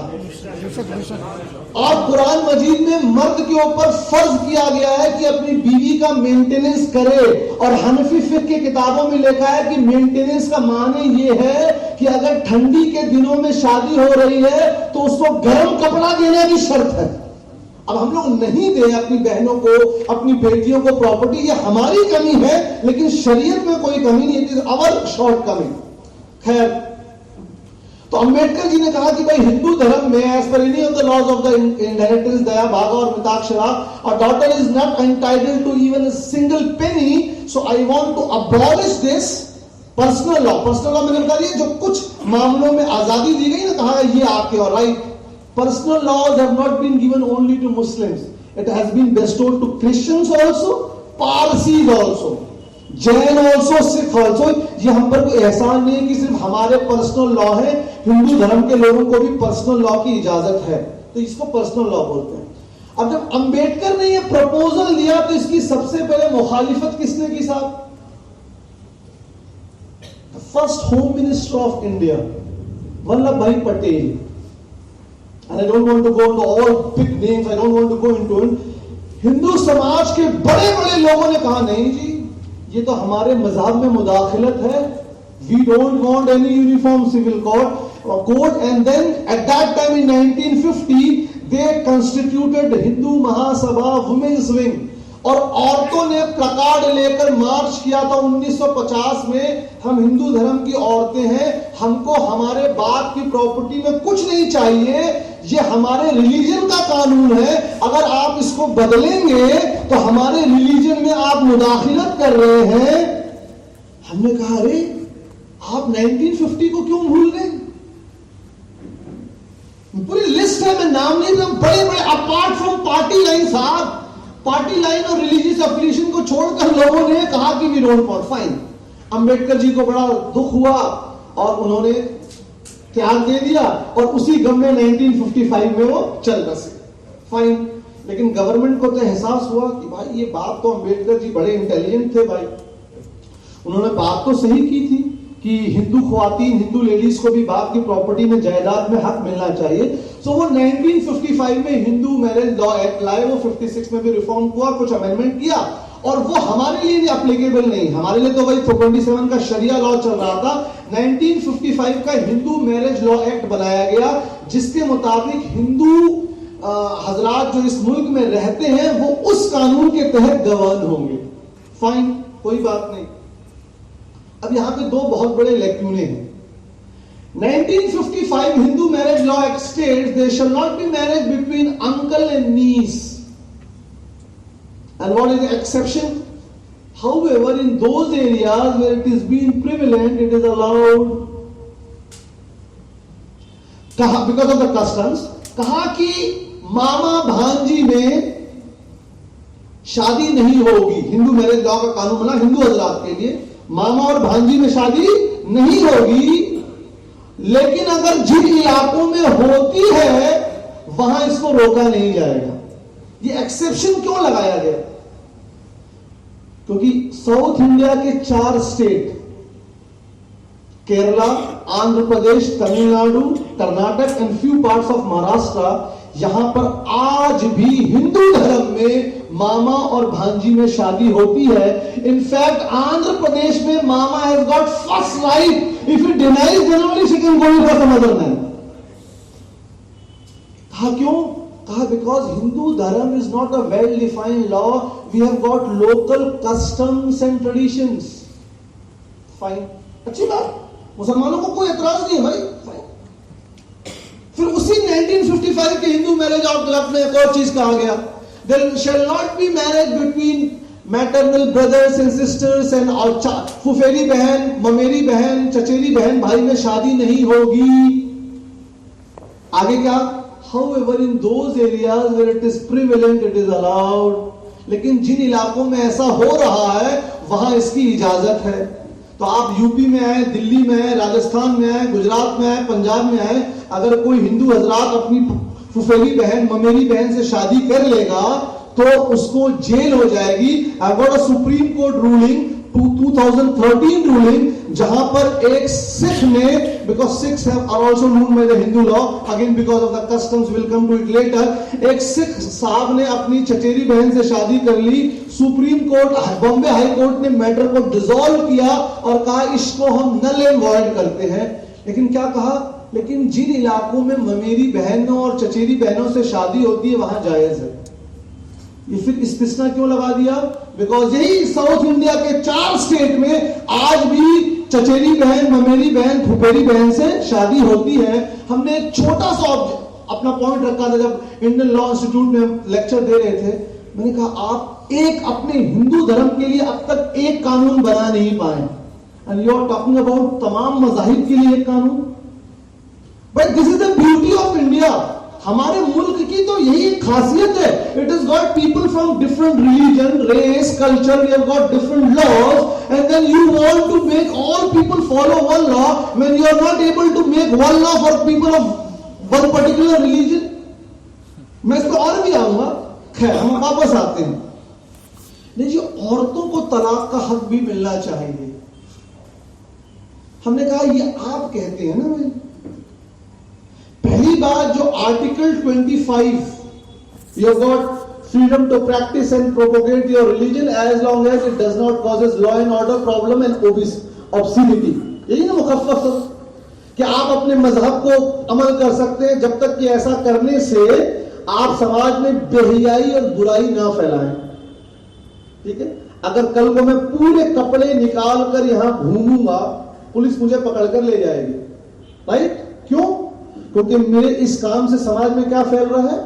और कुरान मजीद में मर्द के ऊपर फर्ज किया गया है कि अपनी बीवी का मेंटेनेंस करे, और हनफी फिक़्ह की किताबों में लिखा है कि मेंटेनेंस का माने ये है कि अगर ठंडी के दिनों में शादी हो रही है तो उसको गर्म कपड़ा देने की शर्त है। अब हम लोग नहीं दें अपनी बहनों को, अपनी बेटियों को प्रॉपर्टी, ये हमारी कमी है, लेकिन शरीयत में कोई कमी नहीं है, अवर शॉर्ट कमी। खैर, तो अंबेडकर जी ने कहा कि भाई हिंदू धर्म में as per any of the laws of the inheritance, Dayabhaga और मिताक्षरा, और daughter is not entitled to even a single penny, so I want to abolish this personal law. Personal law मैंने बता दिया, जो कुछ मामलों में आजादी दी गई ना, कहा ये आपके और right. Personal laws have not been given only to Muslims, it has been bestowed to Christians also, Parsis also, Jain also, Sikh also. ये हम पर कोई एहसान नहीं है कि सिर्फ हमारे पर्सनल लॉ है, हिंदू धर्म के लोगों को भी पर्सनल लॉ की इजाजत है, तो इसको पर्सनल लॉ बोलते हैं। अब जब अंबेडकर ने ये प्रपोजल दिया तो इसकी सबसे पहले मुखालिफत किसने की साहब? First home minister of India Vallabhbhai Patel. And I don't want to go into all big names, I don't want to go into it. Hindu समाज के बड़े बड़े लोगों ने कहा नहीं जी, ये तो हमारे मजहब में मुदाखिलत है, we don't want any uniform civil code. And then at that time in 1950 they constituted Hindu Mahasabha women's wing, और औरतों ने प्लकार्ड लेकर मार्च किया था 1950 में, हम हिंदू धर्म की औरतें हैं, हमको हमारे बाप की प्रॉपर्टी में कुछ नहीं चाहिए, ये हमारे रिलीजन का कानून है, अगर आप इसको बदलेंगे तो हमारे रिलीजन में आप मुदाखिलत कर रहे हैं। हमने कहा अरे आप 1950 को क्यों भूल गए? पूरी लिस्ट है, मैं नाम नहीं दूं, बड़े बड़े अपार्ट फ्रॉम पार्टी लाइन साहब, पार्टी लाइन और रिलीजियस एफिलिएशन को छोड़कर लोगों ने कहा कि we don't want. Fine, Ambedkar ji को बड़ा दुख हुआ और उन्होंने त्याग दे दिया, और उसी गम में 1955 में वो चल बसे। फाइन, लेकिन गवर्नमेंट को तो एहसास हुआ कि भाई ये बात तो अंबेडकर जी बड़े इंटेलिजेंट थे भाई, उन्होंने बात तो सही की थी कि हिंदू ख्वातीन, हिंदू लेडीज को भी बाप की प्रॉपर्टी में, जायदाद में हक मिलना चाहिए। सो वो 1955 में हिंदू मैरिज लॉ एक्ट लाए, वो 56 में भी रिफॉर्म हुआ, कुछ अमेंडमेंट किया, और वो हमारे लिए भी एप्लीकेबल नहीं, हमारे लिए तो वही 27 का शरिया लॉ चल रहा था। 1955 का हिंदू मैरिज लॉ एक्ट बनाया गया, जिसके मुताबिक हिंदू हजरात जो इस मुल्क में रहते हैं वो उस कानून के तहत गवर्न होंगे। फाइन, कोई बात नहीं। अब यहां पे दो बहुत बड़े लैक्यूने हैं। 1955 Hindu marriage law states there shall not be marriage between uncle and niece. And what is the exception? However, in those areas where it is being prevalent, it is allowed. कहा because of the customs, कहा कि मामा भांजी में शादी नहीं होगी। Hindu marriage law का कानून बना हिंदू हजरात के लिए, मामा और भांजी में शादी नहीं होगी, लेकिन अगर जिन इलाकों में होती है वहां इसको रोका नहीं जाएगा। ये एक्सेप्शन क्यों लगाया गया? क्योंकि साउथ इंडिया के 4 state Kerala, Andhra Pradesh, Tamil Nadu, Karnataka and few parts of Maharashtra, यहां पर आज भी हिंदू धर्म में मामा और भांजी में शादी होती है। इनफैक्ट आंध्र प्रदेश में मामा has got first right, if he denies then only she can go for some other man. कहा क्यों? कहा बिकॉज हिंदू धर्म is not a well defined law, we have got local customs and traditions. Fine, अच्छी बात, मुसलमानों को कोई एतराज नहीं है भाई, फाइन। फिर उसी 1955 के हिंदू मैरिज एक्ट में एक और चीज कहा गया, there shall not be marriage between maternal brothers and sisters and फुफेरी बहन, ममेरी बहन, चचेरी बहन भाई में शादी नहीं होगी। आगे क्या? However, in those areas where it is prevalent, it is allowed. लेकिन जिन इलाकों में ऐसा हो रहा है वहां इसकी इजाजत है। तो आप यूपी में आए, दिल्ली में आए, राजस्थान में आए, गुजरात में आए, पंजाब में आए, अगर कोई हिंदू हजरात अपनी फुफेरी बहन, ममेरी बहन से शादी कर लेगा तो उसको जेल हो जाएगी। I got a supreme court ruling, 2013 ruling, जहां पर एक सिख ने, because Sikhs are also known by the Hindu law, again because of the customs, will come to it later, एक सिख साहब ने अपनी चचेरी बहन से शादी कर ली। Supreme court, Bombay high court ने मैटर को डिसॉल्व किया और कहा इसको हम नल एंड वॉइड करते हैं। लेकिन क्या कहा? लेकिन जिन इलाकों में ममेरी बहनों और चचेरी बहनों से शादी होती है वहां जायज है। ये फिर इस्तिस्ना क्यों लगा दिया? बिकॉज यही साउथ इंडिया के 4 स्टेट में आज भी चचेरी बहन, ममेरी बहन, फुफेरी बहन से शादी होती है। हमने एक छोटा सा अपना पॉइंट रखा था जब इंडियन लॉ इंस्टीट्यूट में लेक्चर दे रहे थे। मैंने कहा आप एक अपने हिंदू धर्म के लिए अब तक एक कानून बना नहीं पाए, and you are talking about तमाम मज़ाहिब के लिए एक कानून। But this is the beauty of India. हमारे मुल्क की तो यही खासियत है, it is got people from different religion, race, culture, we have got different laws, and then you want to make all people follow one law when you are not able to make one law for people of one particular religion. मैं इस पर और भी आऊंगा, खैर हम वापस आते हैं। देखिए, औरतों को तलाक का हक भी मिलना चाहिए। हमने कहा ये आप कहते हैं ना भाई। पहली बात जो article 25, you have got freedom to practice and propagate your religion as long as it does not causes law and order problem and obscenity. यही ना मुखफ़्फ़फ़, कि आप अपने मजहब को अमल कर सकते हैं जब तक कि ऐसा करने से आप समाज में बेहयाई और बुराई ना फैलाएं। ठीक है? अगर कल को मैं पूरे कपड़े निकाल कर यहां घूमूंगा, पुलिस मुझे पकड़कर ले जाएगी, राइट? क्यों? क्योंकि मेरे इस काम से समाज में क्या फैल रहा है?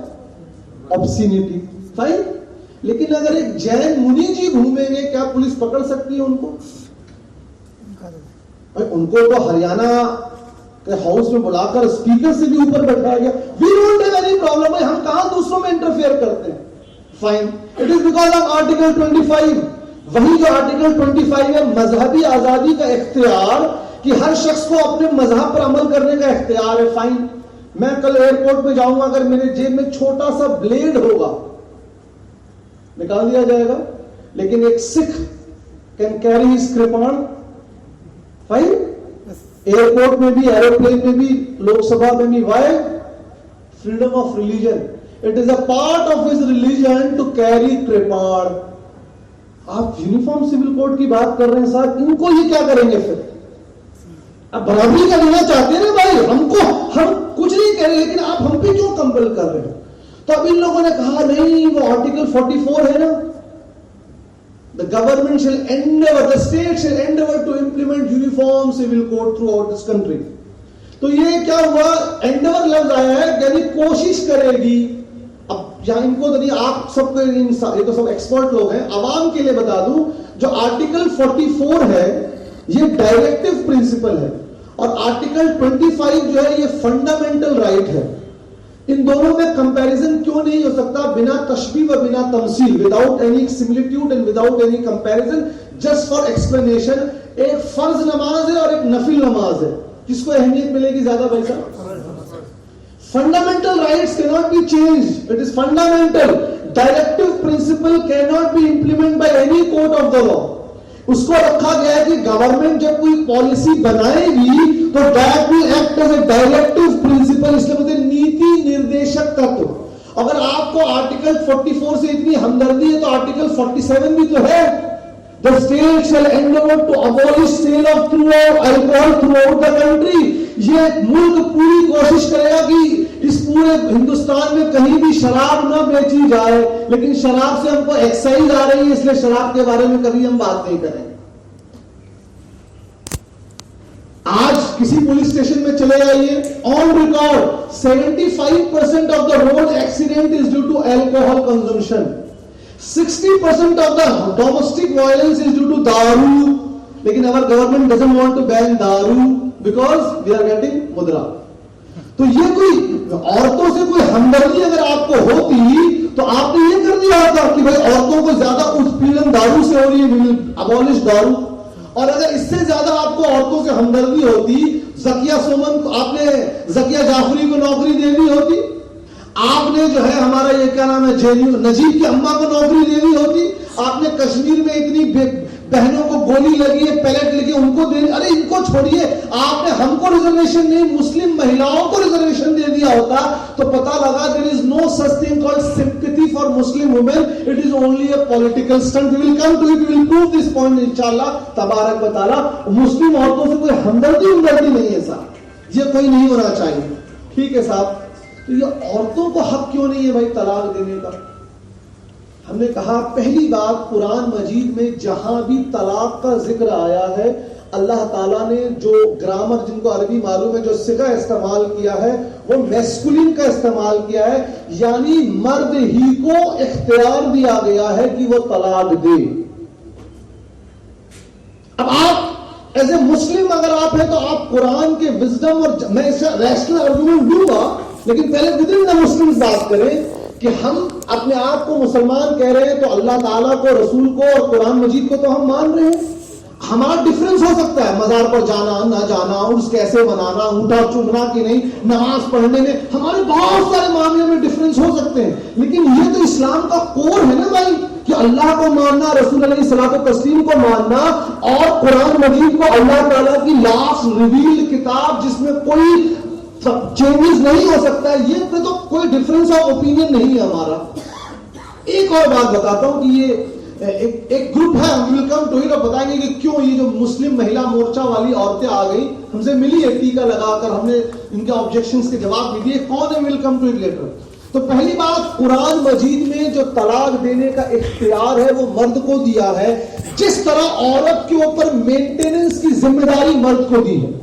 ऑब्सिनिटी। फाइन। लेकिन अगर एक जैन मुनि जी घूमेंगे, क्या पुलिस पकड़ सकती है उनको? उनको तो हरियाणा के हाउस में बुलाकर स्पीकर से भी ऊपर बैठाया गया। We don't have any problem. हम कहां दूसरों में इंटरफेयर करते हैं? Fine. It is because of article 25। वही जो आर्टिकल 25 है, मजहबी आजादी का इख्तियार, कि हर शख्स को अपने मजहब पर अमल करने का इख्तियार है। फाइन। मैं कल एयरपोर्ट पे जाऊंगा, अगर मेरे जेब में छोटा सा ब्लेड होगा, निकाल दिया जाएगा। लेकिन एक Sikh can carry his kirpan. Fine. Airport में भी, एरोप्लेन में भी, लोकसभा में भी। Why? Freedom of religion. It is a part of his religion to carry kirpan. आप यूनिफॉर्म सिविल कोड की बात कर रहे हैं साहब, इनको ये क्या करेंगे फिर? अब बराबरी का लेना चाहते हैं ना भाई, हमको, हम कुछ नहीं कह रहे, लेकिन आप हम पे क्यों कंपल कर रहे हो? तो अब इन लोगों ने कहा नहीं, वो आर्टिकल 44 है ना, The government shall endeavor, the state shall endeavor to implement uniform civil code throughout this country. तो ये क्या हुआ, एंडेवर लफ्ज आया है, यानी कोशिश करेगी। अब यहां इनको तो नहीं, आप सबको, ये तो सब एक्सपर्ट लोग हैं, आवाम के लिए बता दूं, जो आर्टिकल 44 है ये डायरेक्टिव प्रिंसिपल है, और आर्टिकल 25 जो है ये फंडामेंटल राइट है। इन दोनों में कंपैरिजन क्यों नहीं हो सकता, बिना तशबीह व बिना तमसील, without any similitude and without any comparison, just for explanation. एक फर्ज नमाज है और एक नफिल नमाज है, किसको अहमियत मिलेगी ज्यादा भाई साहब? Fundamental rights can not be changed, it is fundamental. Directive principle can not be implement by any court of the law. उसको रखा गया है कि गवर्नमेंट जब कोई पॉलिसी बनाएगी तो that will act as a directive principle, इसलिए बोलते हैं नीति निर्देशक तत्व। अगर आपको आर्टिकल 44 से इतनी हमदर्दी है तो आर्टिकल 47 भी तो है। The state shall endeavor to abolish sale of alcohol throughout the country। ये मुल्क पूरी कोशिश करेगा कि इस पूरे हिंदुस्तान में कहीं भी शराब ना बेची जाए, लेकिन शराब से हमको एक्साइज आ रही है, इसलिए शराब के बारे में कभी हम बात नहीं करेंगे। आज किसी पुलिस स्टेशन में चले जाइए, on record 75% of the road accident is due to alcohol consumption, 60% of the domestic violence is due to दारू, लेकिन our government doesn't want to ban दारू because we are getting मुद्रा। तो ये कोई औरतों से कोई हमदर्दी अगर आपको होती तो आपने ये कर दिया होता कि भाई औरतों को ज्यादा उत्पीड़न दारू से हो रही है, अबॉलिश दारू। और अगर इससे ज्यादा आपको औरतों से हमदर्दी होती, जकिया सोमन को, आपने जकिया जाफरी को नौकरी देनी होती, आपने जो है हमारा ये क्या नाम है जेएनयू नजीब की अम्मा को नौकरी देनी होती, आपने कश्मीर में इतनी बहनों को गोली लगी है, पैलेट लगी, उनको देनी, अरे इनको छोड़िए, आपने हमको रिजर्वेशन नहीं, मुस्लिम महिलाओं को रिजर्वेशन दे दिया होता तो पता लगा there is no such thing called sympathy for Muslim women, it is only a political stunt. We will come to it, we will prove this point इंशाल्लाह तबारक व तआला। मुस्लिम औरतों से कोई हमदर्दी नहीं है साहब, ये कोई नहीं होना चाहिए, ठीक है साहब। तो ये औरतों को हक क्यों नहीं है भाई तलाक देने का? हमने कहा पहली बात, कुरान मजीद में जहां भी तलाक का जिक्र आया है, अल्लाह ताला ने जो ग्रामर, जिनको अरबी मालूम है, जो सिगा इस्तेमाल किया है वो मैस्कुलिन का इस्तेमाल किया है, यानी मर्द ही को इख्तियार दिया गया है कि वो तलाक दे। अब आप एज ए मुस्लिम अगर आप हैं तो आप कुरान के विजडम, और मैं इसका रैशनल आर्गुमेंट दूंगा, लेकिन पहले विद इन द मुस्लिम्स बात करें कि हम अपने आप को मुसलमान कह रहे हैं तो अल्लाह ताला को, रसूल को और कुरान मजीद को तो हम मान रहे हैं। हमारा डिफरेंस हो सकता है मजार पर जाना ना जाना, उर्स कैसे मनाना, ऊँटा चुभना कि नहीं, नमाज पढ़ने में, हमारे बहुत सारे मामले में डिफरेंस हो सकते हैं, लेकिन ये तो इस्लाम का कोर है ना भाई, कि अल्लाह को मानना, रसूल अलैहिस्सलातु तस्लीम को मानना, और कुरान मजीद को अल्लाह ताला की लास्ट रिवील्ड किताब जिसमें कोई चेंजेस नहीं हो सकता है, ये तो कोई डिफरेंस ऑफ ओपिनियन नहीं है हमारा। एक और बात बताता हूं कि ये एक ग्रुप है, हम विल कम टू इट, और बताएंगे कि क्यों ये जो मुस्लिम महिला मोर्चा वाली औरतें आ गई, हमसे मिली है टीका लगाकर, हमने इनके ऑब्जेक्शंस के जवाब भी दिए, कौन है, will come to it later. तो पहली बात, कुरान मजीद में जो तलाक देने का इख्तियार है वो मर्द को दिया है, जिस तरह औरत के ऊपर मेंटेनेंस की जिम्मेदारी मर्द को दी है।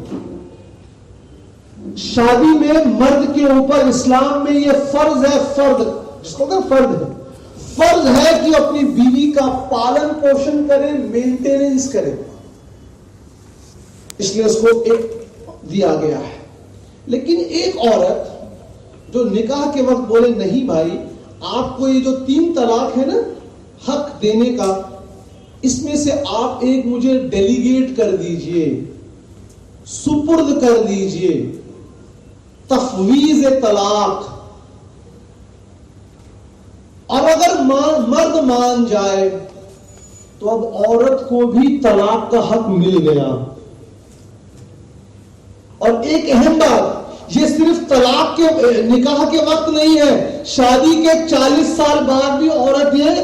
शादी में मर्द के ऊपर इस्लाम में यह फर्ज है, फर्ज जिसको फर्ज है, फर्ज है कि अपनी बीवी का पालन पोषण करे, मेंटेनेंस करे, इसलिए उसको एक दिया गया है। लेकिन एक औरत जो निकाह के वक्त बोले नहीं भाई, आपको ये जो 3 तलाक है ना हक देने का, इसमें से आप एक मुझे डेलीगेट कर दीजिए, सुपुर्द कर दीजिए, तफवीज तलाक, और अगर मर्द मान जाए तो अब औरत को भी तलाक का हक मिल गया। और एक अहम बात, ये सिर्फ तलाक के निकाह के वक्त नहीं है, शादी के 40 साल बाद भी औरत ये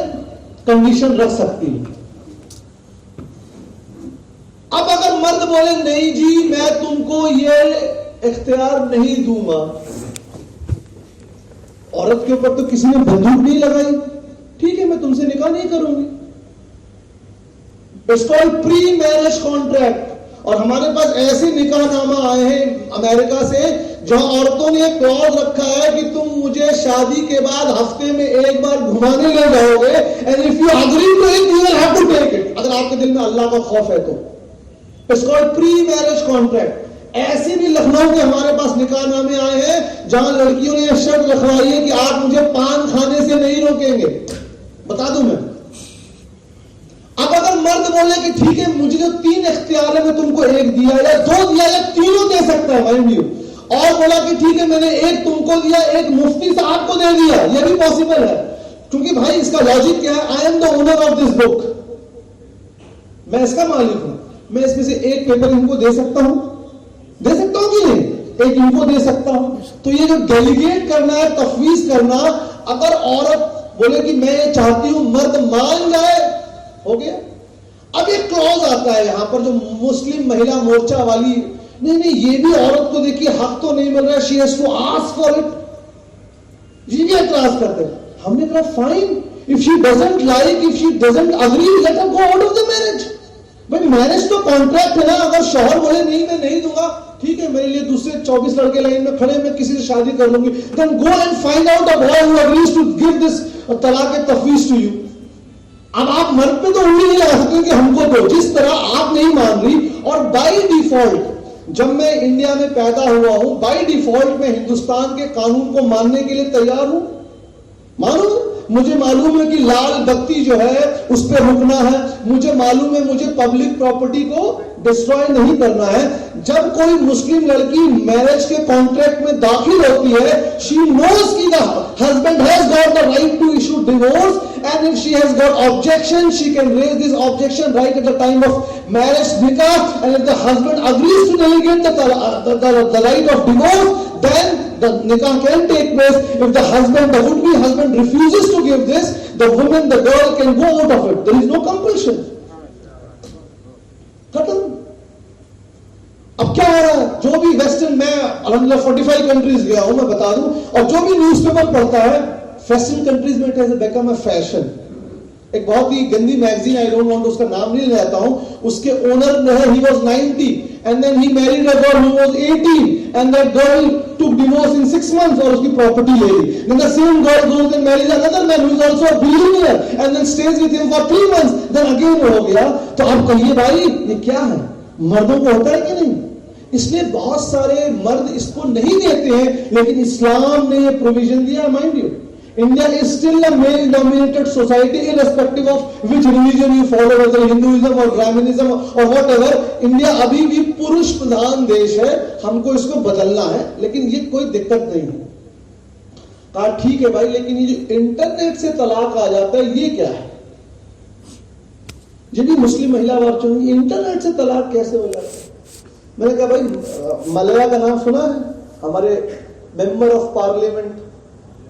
कंडीशन रख सकती है। अब अगर मर्द बोले नहीं जी मैं तुमको ये इख्तियार नहीं दूंगा, औरत के ऊपर तो किसी ने बंदूक नहीं लगाई, ठीक है मैं तुमसे निकाह नहीं करूंगी, it's called pre marriage contract. और हमारे पास ऐसे निकाहनामा आए हैं अमेरिका से जहां औरतों ने एक क्लॉज रखा है कि तुम मुझे शादी के बाद हफ्ते में एक बार घुमाने ले जाओगे, and if you agree to it you will have to take it, अगर आपके दिल में अल्लाह का खौफ है तो। It's called pre marriage contract. ऐसे भी लखनऊ के हमारे पास निकाहनामे आए हैं जहां लड़कियों ने शर्त रखवाई है कि आप मुझे पान खाने से नहीं रोकेंगे। बता दूं मैं, अब अगर मर्द बोले कि ठीक है मुझे जो 3 इख्तियार है मैं तुमको एक दिया या 2 दिया या तीनों दे सकता है माइंड यू, और बोला कि ठीक है मैंने एक तुमको दिया एक मुफ्ती साहब को दे दिया, यह भी पॉसिबल है। क्योंकि भाई इसका लॉजिक क्या है, I am the owner of this book, मैं इसका मालिक हूं, मैं इसमें से एक पेपर इनको दे सकता हूं कि नहीं, एक इनको दे सकता हूं। तो ये जो डेलीगेट करना है, तफवीज करना, अगर औरत बोले कि मैं ये चाहती हूं मर्द मान जाए, हो गया। अब एक क्लॉज आता है यहां पर जो मुस्लिम महिला मोर्चा वाली, नहीं ये भी औरत को देखिए हक तो नहीं मिल रहा है, she has to ask for it, ये भी एतराज करते हैं। हमने कहा fine, if she doesn't like, if she doesn't agree, let her go out of the marriage. भाई मैरिज तो कॉन्ट्रैक्ट है ना, अगर शौहर बोले नहीं मैं नहीं दूंगा, ठीक है मेरे लिए दूसरे 24 लड़के लाइन में खड़े, मैं किसी से शादी कर लूंगी, then go and find out a boy who agrees to give this talaq tafweez to you. अब आप मर्द पे तो उंगली नहीं लगा सकते कि हमको दो, जिस तरह आप नहीं मान रही। और बाय डिफॉल्ट जब मैं इंडिया में पैदा हुआ हूं, बाय डिफॉल्ट मैं हिंदुस्तान के कानून को मानने के लिए तैयार हूं। मालूम, मुझे मालूम है कि लाल बत्ती जो है उस पर रुकना है, मुझे मालूम है मुझे पब्लिक प्रॉपर्टी को डिस्ट्रॉय नहीं करना है। जब कोई मुस्लिम लड़की मैरिज के कॉन्ट्रैक्ट में दाखिल होती है, शी नोज कि the husband has got the right to issue divorce, and if she has got objection she can raise this objection right at the time of marriage nikah, and if the husband agrees to delegate the right of divorce, then the nikah can take place. If the husband, the would-be husband refuses to give this, the woman, the girl can go out of it, there is no compulsion, खत्म। अब क्या हो रहा है, जो भी western, मैं अल्हम्दुलिल्लाह 45 कंट्रीज गया हूं, मैं बता दूं, और जो भी न्यूज़पेपर पढ़ता है वेस्टर्न कंट्रीज में it has become a fashion. एक बहुत ही गंदी मैगजीन, आई डोंट वांट, उसका नाम नहीं लेता हूं, उसके ओनर जो है he was 90 and then he married a girl who was 18 and that girl took divorce in 6 months और उसकी प्रॉपर्टी ले ली। Then the same girl goes and marries another man who is also a billionaire and then stays with him for 3 months, then again हो गया। तो अब कहिए भाई ये क्या है, मर्दों को होता है कि नहीं? इसलिए बहुत सारे मर्द इसको नहीं देते हैं, लेकिन इस्लाम ने ये प्रोविजन दिया। Mind you, India is still a male-dominated society, irrespective of which religion you follow, whether Hinduism or Brahminism or whatever. India अभी भी पुरुष प्रधान देश है, हमको इसको बदलना है, लेकिन ये कोई दिक्कत नहीं है। कहा ठीक है भाई, लेकिन ये जो इंटरनेट से तलाक आ जाता है ये क्या है? जिनकी मुस्लिम महिला वार्चों में इंटरनेट से तलाक कैसे हो जाता है? मैंने कहा भाई मलया का नाम सुना है, हमारे मेंबर ऑफ पार्लियामेंट,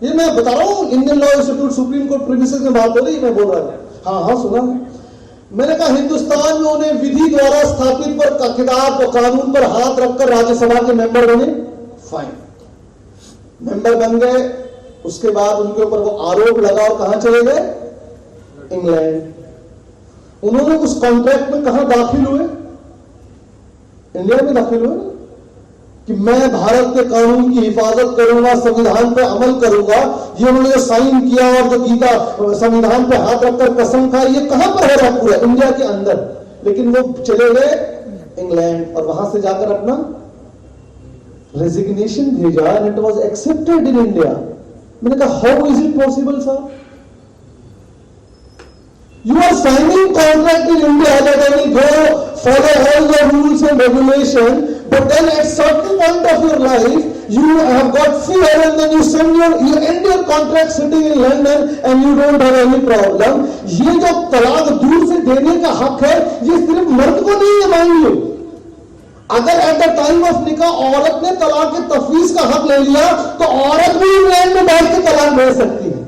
ये मैं बता रहा हूं, Indian law institute supreme court premises में बात हो रही, मैं बोल रहा था, हाँ सुना है। मैंने कहा हिंदुस्तान में उन्हें विधि द्वारा स्थापित पर किताब और कानून पर हाथ रखकर राज्यसभा के मेंबर बने, फाइन, मेंबर बन गए। उसके बाद उनके ऊपर वो आरोप लगा और कहां चले गए? इंग्लैंड। उन्होंने उस कॉन्ट्रैक्ट में कहां दाखिल हुए? इंडिया में दाखिल हुए कि मैं भारत के कानून की हिफाजत करूंगा, संविधान पर अमल करूंगा। ये उन्होंने जो साइन किया और जो गीता संविधान पर हाथ रखकर कसम खाई, ये कहां पर हो रहा है? पूरा इंडिया के अंदर। लेकिन वो चले गए इंग्लैंड और वहां से जाकर अपना रेजिग्नेशन भेजा, and it was accepted in India. मैंने कहा how is it possible sir? You are signing contract in India that I will go follow all the rules and regulation, but then at certain point of your life you have got fear, and then you end your contract sitting in London and you don't have any problem. ये जो तलाक दूर से देने का हक है, ये सिर्फ मर्द को नहीं है, मान लो। अगर एट द टाइम ऑफ निकाह औरत ने तलाक के तफवीज का हक ले लिया, तो औरत भी इंग्लैंड में बैठ के तलाक ले सकती है।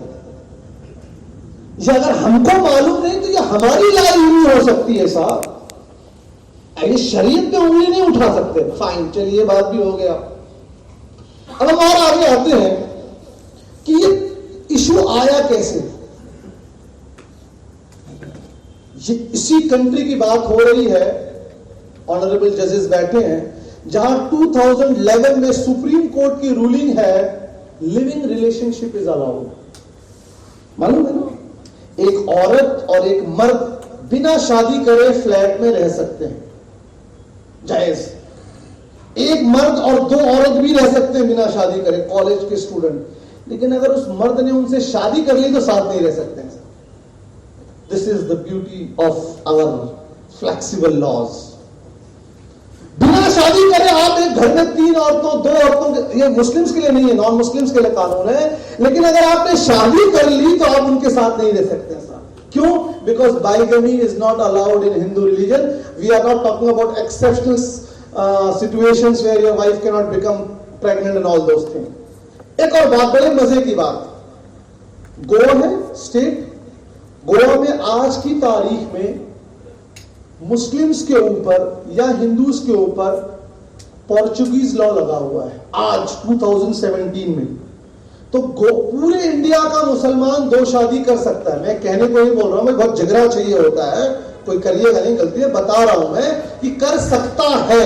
ये अगर हमको मालूम नहीं तो ये हमारी लाई नहीं हो सकती है साहब। ये शरीयत पे उंगली नहीं उठा सकते। फाइन, चलिए बात भी हो गया। अब हम और आगे आते हैं कि ये इशू आया कैसे। इसी कंट्री की बात हो रही है, ऑनरेबल जजेस बैठे हैं, जहां 2011 में सुप्रीम कोर्ट की रूलिंग है लिविंग रिलेशनशिप इज अलाउड। मालूम है ना, एक औरत और एक मर्द बिना शादी करे फ्लैट में रह सकते हैं, जायज। एक मर्द और दो औरत भी रह सकते हैं बिना शादी करे, कॉलेज के स्टूडेंट। लेकिन अगर उस मर्द ने उनसे शादी कर ली तो साथ नहीं रह सकते हैं। This is the beauty of our flexible laws. बिना शादी करे आप एक घर में 3 औरतों 2 औरतों, ये मुस्लिम्स के लिए नहीं है, नॉन मुस्लिम्स के लिए कानून है, लेकिन अगर आपने शादी कर ली तो आप उनके साथ नहीं रह सकते साथ। क्यों? Because bigamy is not allowed in Hindu religion. We are not talking about exceptional situations where your wife can not become pregnant and all those things. एक और बात, बड़े मजे की बात, गोवा है स्टेट, गोवा में आज की तारीख में मुस्लिम्स के ऊपर या हिंदूज के ऊपर पोर्चुगीज लॉ लगा हुआ है आज 2017 में। तो पूरे इंडिया का मुसलमान 2 शादी कर सकता है। मैं कहने को नहीं बोल रहा हूं, मैं बहुत झगड़ा चाहिए होता है, कोई करिएगा नहीं, गलती है, बता रहा हूं मैं कि कर सकता है।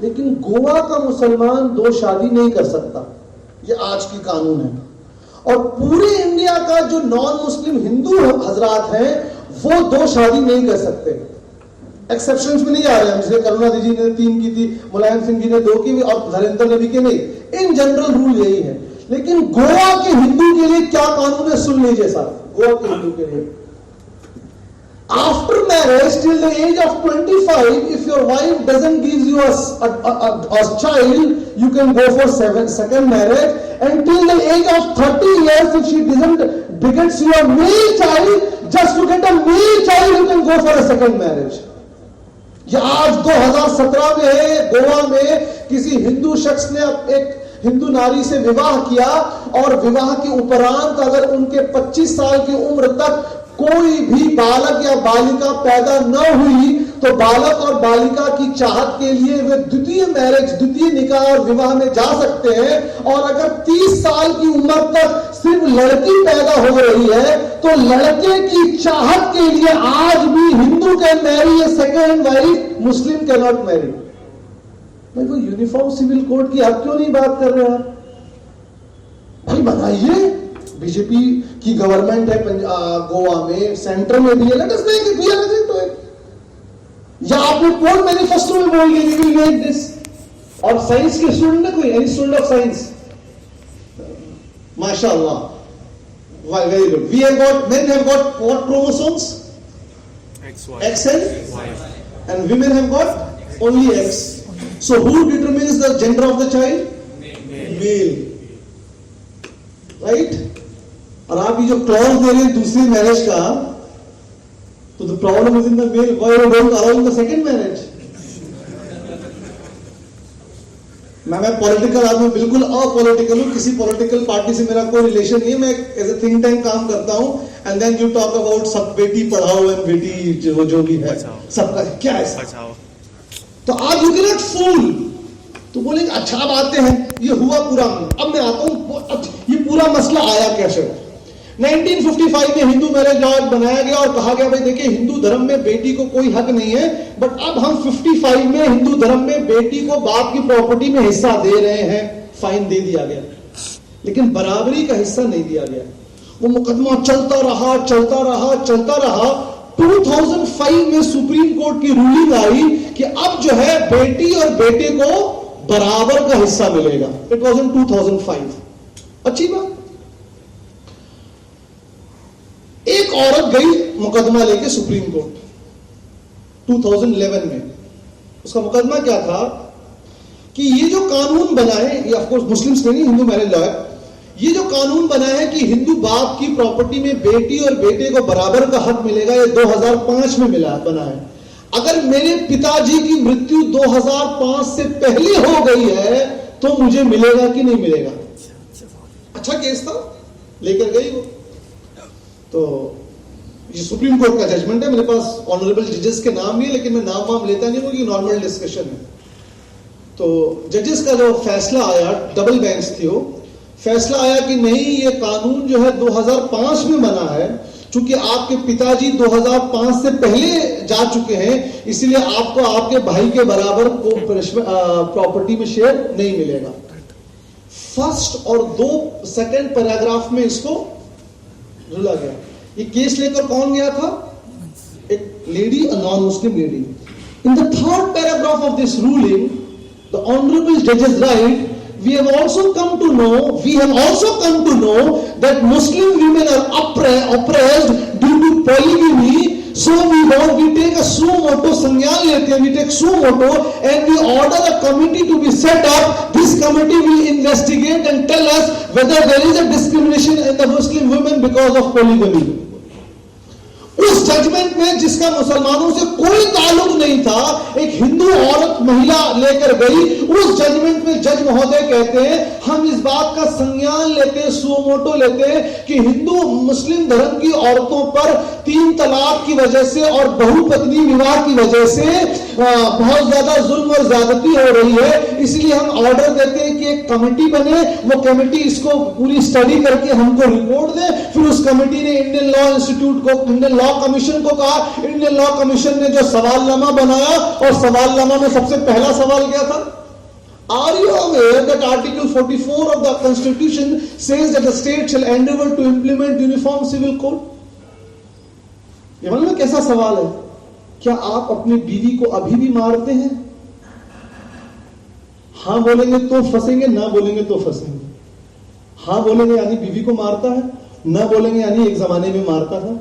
लेकिन गोवा का मुसलमान 2 शादी नहीं कर सकता, ये आज की कानून है। और पूरे इंडिया का जो नॉन मुस्लिम हिंदू हजरात हैं वो 2 शादी नहीं कर सकते। एक्सेप्शंस में नहीं आ रहे हैं, जैसे करुणा जी ने 3 की थी, मुलायम सिंह जी ने 2 की और धर्मेंद्र ने भी की, नहीं। इन जनरल रूल यही है। लेकिन गोवा के हिंदू के लिए क्या कानून है, सुन लीजिए साहब। गोवा के हिंदू के लिए after marriage till the age of 25, if your wife doesn't give you a child, you can go for second marriage, and till the age of 30 years if she doesn't begets you a male child, just to get a male child you can go for a second marriage। ये आज 2017 में है, गोवा में किसी हिंदू शख्स ने एक हिंदू नारी से विवाह किया और विवाह के उपरांत अगर उनके 25 साल की उम्र तक कोई भी बालक या बालिका पैदा न हुई तो बालक और बालिका की चाहत के लिए वे द्वितीय मैरिज, द्वितीय निकाह और विवाह में जा सकते हैं। और अगर 30 साल की उम्र तक सिर्फ लड़की पैदा हो रही है तो लड़के की चाहत के लिए आज भी Hindu can marry A second wife, Muslim can not marry. भाई वो यूनिफॉर्म सिविल कोड की आप क्यों नहीं बात कर रहे हैं? भाई बनाइए, बीजेपी की गवर्नमेंट है गोवा में, सेंटर में भी है, let us make it, we are listening to it. या आपने कोड मैनिफेस्टो में बोल दिया वी विल मेक दिस। और साइंस के स्टूडेंट है कोई, एनी स्टूडेंट ऑफ साइंस? माशाअल्लाह, very good. We have got, men have got what chromosomes? XY and women have got only X. So who determines the gender of the child? Male. Right? और आप ये जो clause दे रहे हैं दूसरी marriage का, तो the problem is in the male, why you don't allow in the second marriage? मैं पॉलिटिकल आदमी, बिल्कुल अपॉलिटिकल हूं, किसी पॉलिटिकल पार्टी से मेरा कोई रिलेशन नहीं है। मैं एज ए थिंक टैंक काम करता हूं। And then you talk about सब बेटी पढ़ाओ एंड बेटी जो भी है सबका क्या है। तो आप यू कैन नॉट फूल। तो बोले अच्छा अब आते हैं, ये हुआ पूरा। अब मैं आता हूं, ये पूरा मसला आया कैसे? 1955 में हिंदू मैरिज लॉ बनाया गया और कहा गया भाई देखिए हिंदू धर्म में बेटी को कोई हक नहीं है, बट अब हम 55 में हिंदू धर्म में बेटी को बाप की प्रॉपर्टी में हिस्सा दे रहे हैं। फाइन दे दिया गया, लेकिन बराबरी का हिस्सा नहीं दिया गया। वो मुकदमा चलता रहा चलता रहा चलता रहा। 2005 में सुप्रीम कोर्ट की रूलिंग आई कि अब जो है बेटी और बेटे को बराबर का हिस्सा मिलेगा। It was in 2005। अच्छी बात। एक औरत गई मुकदमा लेके सुप्रीम कोर्ट 2011 में। उसका मुकदमा क्या था कि ये जो कानून बना है, ये ऑफ कोर्स मुस्लिम्स ने नहीं, हिंदू मैरिज लॉ है, ये जो कानून बना है कि हिंदू बाप की प्रॉपर्टी में बेटी और बेटे को बराबर का हक मिलेगा, ये 2005 में बना है। अगर मेरे पिताजी की मृत्यु 2005 से पहले हो गई है तो मुझे मिलेगा कि नहीं मिलेगा? अच्छा केस था, लेकर गई वो। तो ये सुप्रीम कोर्ट का जजमेंट है, मेरे पास ऑनरेबल जजेस के नाम नहीं है, लेकिन मैं नाम वाम लेता नहीं हूं क्योंकि नॉर्मल डिस्कशन है। तो जजेस का जो फैसला आया, डबल बेंच थी वो, फैसला आया कि नहीं, ये कानून जो है 2005 में बना है, चूंकि आपके पिताजी 2005 से पहले जा चुके हैं, इसलिए आपको आपके भाई के बराबर प्रॉपर्टी में शेयर नहीं मिलेगा। फर्स्ट और सेकंड पैराग्राफ में इसको रुला गया। ये केस लेकर कौन गया था? एक lady, a non Muslim lady. In the third paragraph of this ruling, the honourable जजेस right, we have also come to know that Muslim women are oppressed due to polygamy. So we take a suo moto, संज्ञान लेते हैं, we take suo moto and we order a committee to be set up. This committee will investigate and tell us whether there is a discrimination in the Muslim women because of polygamy. उस judgement में जिसका मुसलमानों से कोई ताल्लुक नहीं था, एक हिंदू औरत महिला लेकर गई। उस जजमेंट में जज महोदय कहते हैं हम इस बात का संज्ञान लेते हैं, सुमोटो लेते हैं कि हिंदू मुस्लिम धर्म की औरतों पर 3 तलाक की वजह से और बहुपत्नी विवाह की वजह से बहुत ज्यादा जुल्म और ज्यादती हो रही है। इसलिए हम ऑर्डर देते हैं कि एक कमेटी बने, वो कमेटी इसको पूरी स्टडी करके हमको रिपोर्ट दे। फिर उस कमेटी ने इंडियन लॉ इंस्टीट्यूट को, इंडियन लॉ कमीशन को कहा। इंडियन लॉ कमीशन ने जो सवालनामा बनाया, और सवालनामा में सबसे पहला सवाल क्या था? Are you aware that Article 44 of the Constitution says that the state shall endeavor to implement uniform civil code? ये मालूम है कैसा सवाल है? क्या आप अपनी बीवी को अभी भी मारते हैं? हां बोलेंगे तो फंसेंगे, ना बोलेंगे तो फंसेंगे। हां बोलेंगे यानी बीवी को मारता है, ना बोलेंगे यानी एक जमाने में मारता था।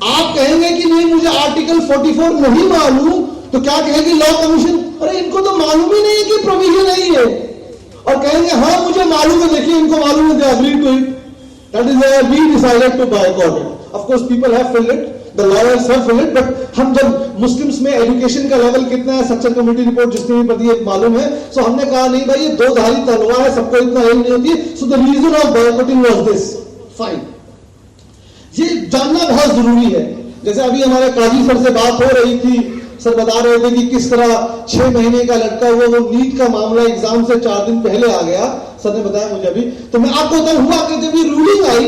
आप कहेंगे कि नहीं मुझे आर्टिकल 44 नहीं मालूम, तो क्या कहेगी लॉ कमीशन? अरे इनको तो मालूम ही नहीं है कि प्रोविजन नहीं है। और कहेंगे हाँ मुझे मालूम है, देखिए इनको मालूम है, they agree to it, that is why we decided to boycott it. Of course people have filed it, the lawyers have filed it, but हम जब मुस्लिम्स में एजुकेशन का लेवल कितना है, सच्चर कमेटी रिपोर्ट जिसने भी पढ़ी है मालूम है। सो हमने कहा नहीं भाई ये 2 धारी तलवार है, सबको इतना ही नहीं होती। So the reason of boycotting was this. Fine, ये जानना बहुत जरूरी है। जैसे अभी हमारे काजी सर से बात हो रही थी, सर बता रहे थे कि किस तरह 6 महीने का लड़का हुआ, वो नीट का मामला एग्जाम से 4 दिन पहले आ गया, सर ने बताया मुझे अभी। तो मैं आपको बताऊं हुआ कि जब ये रूलिंग आई,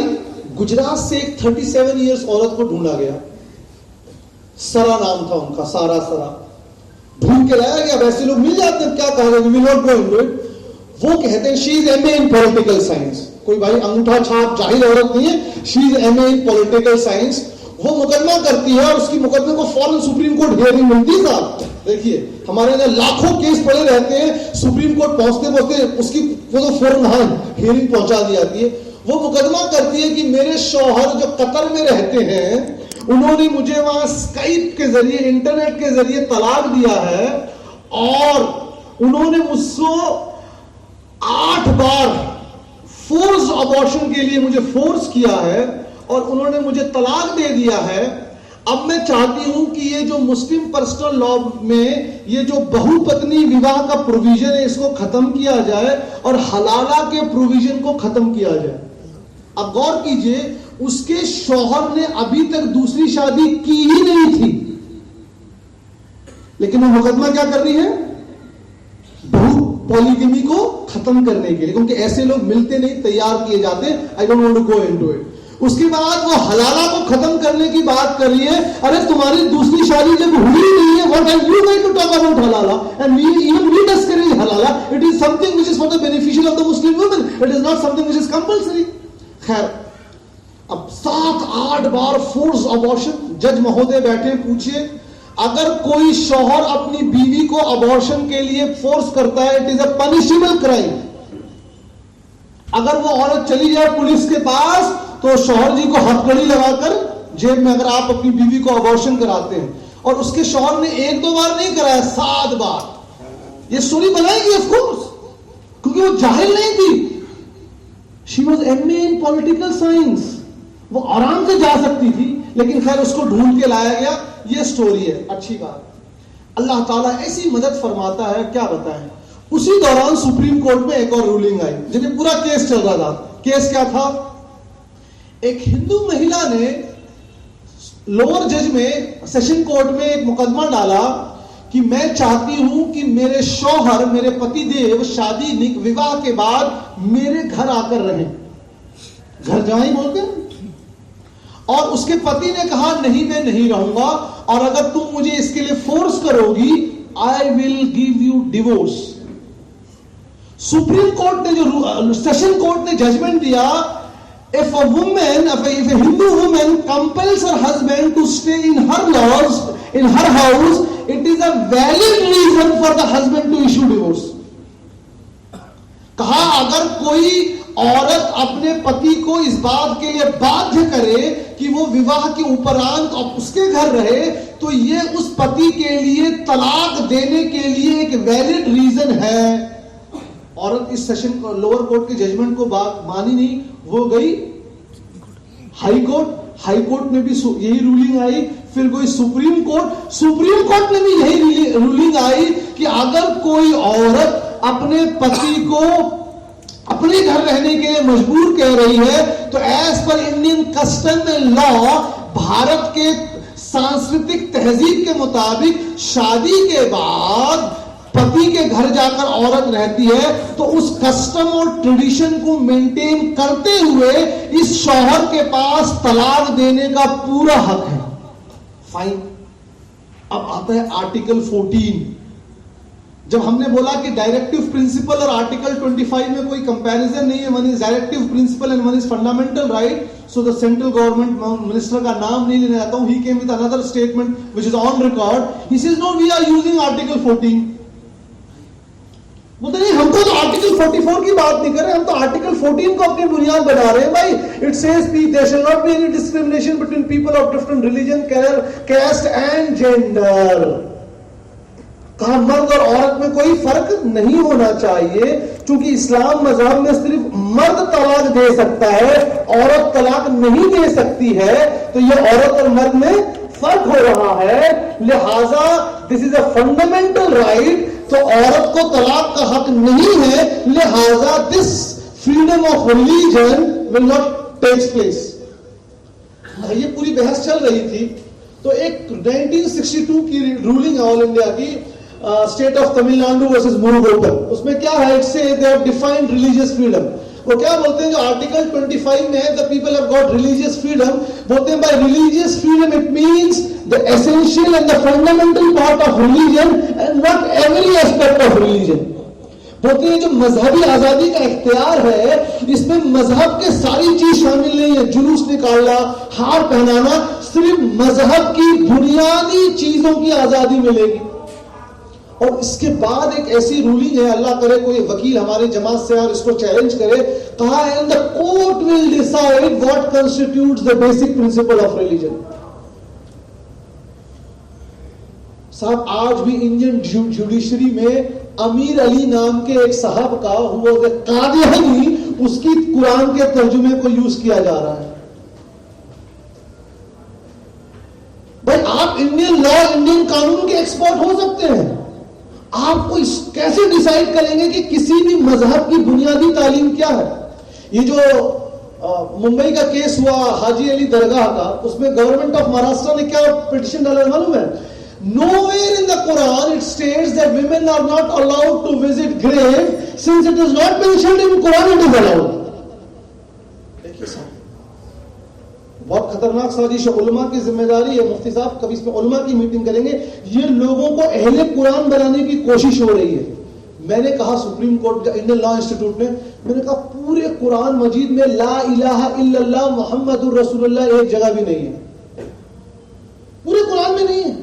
गुजरात से एक 37 इयर्स औरत को ढूंढा गया। सरा नाम था उनका, सारा ढूंढ के लाया गया। वैसे लोग मिल जाते हैं, क्या कहा, we will not go into it. वो कहते हैं she is MA in political science. कोई भाई अंगूठा छाप जाहिल औरत नहीं है, she is MA in political science. वो मुकदमा करती है और उसकी मुकदमे को फौरन सुप्रीम कोर्ट हियरिंग मिलती है। साहब देखिए हमारे यहाँ लाखों केस पड़े रहते हैं, सुप्रीम कोर्ट पहुंचते पहुंचते उसकी वो तो फौरन हियरिंग पहुंचा दी जाती है। वो मुकदमा करती है कि मेरे शौहर जो कतर में रहते हैं, उन्होंने मुझे वहां स्काइप के जरिए, इंटरनेट के जरिए तलाक दिया है, और उन्होंने मुझसे 8 बार फोर्स अबॉर्शन के लिए मुझे फोर्स किया है, और उन्होंने मुझे तलाक दे दिया है। अब मैं चाहती हूं कि ये जो मुस्लिम पर्सनल लॉ में ये जो बहुपत्नी विवाह का प्रोविजन है, इसको खत्म किया जाए और हलाला के प्रोविजन को खत्म किया जाए। अब गौर कीजिए, उसके शौहर ने अभी तक दूसरी शादी की ही नहीं थी, लेकिन वो मुकदमा क्या कर रही है? पॉलीगमी को खत्म करने के लिए, क्योंकि ऐसे लोग मिलते नहीं, तैयार किए जाते। I don't want to go into it. उसके बाद वो हलाला को खत्म करने की बात कर रही है। अरे तुम्हारी दूसरी शादी जब हुई नहीं है, what are you going to talk about हलाला? एंड वी डिस्करेज हलाला। It is something which is for the beneficial of the Muslim women, it is not something which is compulsory. खैर, अब 7-8 बार फोर्स अबॉर्शन। जज महोदय बैठे, पूछिए अगर कोई शौहर अपनी बीवी को अबॉर्शन के लिए फोर्स करता है, it is a punishable crime. अगर वो औरत चली जाए पुलिस के पास, तो शौहर जी को हथकड़ी लगाकर जेल में, अगर आप अपनी बीवी को अबॉर्शन कराते हैं, और उसके शौहर ने 1-2 बार नहीं कराया, 7 बार, ये स्टोरी बनाएगी ऑफ कोर्स, क्योंकि वो जाहिल नहीं थी। She was MA in political science, वो आराम से जा सकती थी, लेकिन खैर उसको ढूंढ के लाया गया। ये स्टोरी है, अच्छी बात। अल्लाह ताला ऐसी मदद फरमाता है, क्या बताएं। उसी दौरान सुप्रीम कोर्ट में एक और रूलिंग आई, जिन्हें पूरा केस चल रहा था। केस क्या था? एक हिंदू महिला ने लोअर जज में, सेशन कोर्ट में एक मुकदमा डाला कि मैं चाहती हूं कि मेरे शौहर, मेरे पतिदेव शादी विवाह के बाद मेरे घर आकर रहें। घर जाएं बोलते हैं, और उसके पति ने कहा नहीं मैं नहीं रहूंगा, और अगर तुम मुझे इसके लिए फोर्स करोगी I will give you divorce. Supreme court ने जो सेशन कोर्ट ने जजमेंट दिया, if a Hindu woman compels her husband to stay in her house, it is a valid reason for the husband to issue divorce. कहा अगर कोई औरत अपने पति को इस बात के लिए बाध्य करे कि वो विवाह के उपरांत उसके घर रहे, तो ये उस पति के लिए तलाक देने के लिए एक वैलिड रीजन है। औरत इस सेशन लोअर कोर्ट के जजमेंट को मानी नहीं, वो गई हाई कोर्ट में भी यही रूलिंग आई, फिर कोई सुप्रीम कोर्ट में भी यही रूलिंग आई कि अगर कोई औरत अपने पति को अपने घर रहने के लिए मजबूर कह रही है, तो as per Indian custom and law, Bharat के सांस्कृतिक तहजीब के मुताबिक शादी के बाद पति के घर जाकर औरत रहती है, तो उस कस्टम और ट्रेडिशन को मेंटेन करते हुए इस शौहर के पास तलाक देने का पूरा हक है। फाइन। अब आता है आर्टिकल 14। जब हमने बोला कि डायरेक्टिव प्रिंसिपल और आर्टिकल 25 में कोई कंपैरिजन नहीं है, one is directive principle and one is fundamental right, so the central government, minister का नाम नहीं लेना चाहता हूं, he came with another statement which is on record, he says no we are using article 14। बोलते नहीं, हम तो आर्टिकल 44 की बात नहीं कर रहे, हम तो आर्टिकल 14 को अपनी बुनियाद बना रहे हैं भाई। It says there shall not be any discrimination between people of different religion, caste and gender. कहा मर्द और औरत में कोई फर्क नहीं होना चाहिए, क्योंकि इस्लाम मजहब में सिर्फ मर्द तलाक दे सकता है, औरत तलाक नहीं दे सकती है, तो ये औरत और मर्द में फर्क हो रहा है, लिहाजा this is a fundamental right, तो औरत को तलाक का हक नहीं है, लिहाजा this freedom of religion will not take place. ये पूरी बहस चल रही थी, तो एक 1962 की रूलिंग ऑल इंडिया की, state of Tamil Nadu versus Murugopan, उसमें क्या है, it's say they have defined religious freedom. वो क्या बोलते हैं, जो आर्टिकल 25 में है, the people have got religious freedom, बोलते हैं by religious freedom it means the essential and the fundamental part of religion and not every aspect of religion. बोलते हैं जो मजहबी आजादी का इख्तियार है, इसमें मजहब के सारी चीज शामिल नहीं है, जुलूस निकालना, हार पहनाना, सिर्फ मजहब की बुनियादी चीजों की आजादी मिलेगी। और इसके बाद एक ऐसी रूलिंग है, अल्लाह करे कोई वकील हमारे जमात से और इसको चैलेंज करे, कहा है the court will decide what constitutes the basic principle of religion. साहब आज भी इंडियन जुडिशरी में अमीर अली नाम के एक साहब का हुआ कादियानी, उसकी कुरान के तर्जुमे को यूज किया जा रहा है। भाई आप इंडियन लॉ, इंडियन कानून के एक्सपर्ट हो सकते हैं, आपको कैसे डिसाइड करेंगे कि किसी भी मजहब की बुनियादी तालीम क्या है। ये जो मुंबई का केस हुआ हाजी अली दरगाह का, उसमें गवर्नमेंट ऑफ महाराष्ट्र ने क्या पिटीशन डाला मालूम है, nowhere in the Quran it states that women are not allowed to visit grave, since it is not mentioned in Quran it is allowed। देखिए साहब, बहुत खतरनाक साजिश है, उलमा की जिम्मेदारी है, मुफ्ती साहब कभी इसमें उलमा की मीटिंग करेंगे, ये लोगों को अहले कुरान बनाने की कोशिश हो रही है। मैंने कहा supreme court Indian law institute में, मैंने कहा पूरे कुरान मजीद में ला इलाहा इल्लल्लाह मुहम्मदुर रसूलुल्लाह एक जगह भी नहीं है, पूरे कुरान में नहीं है।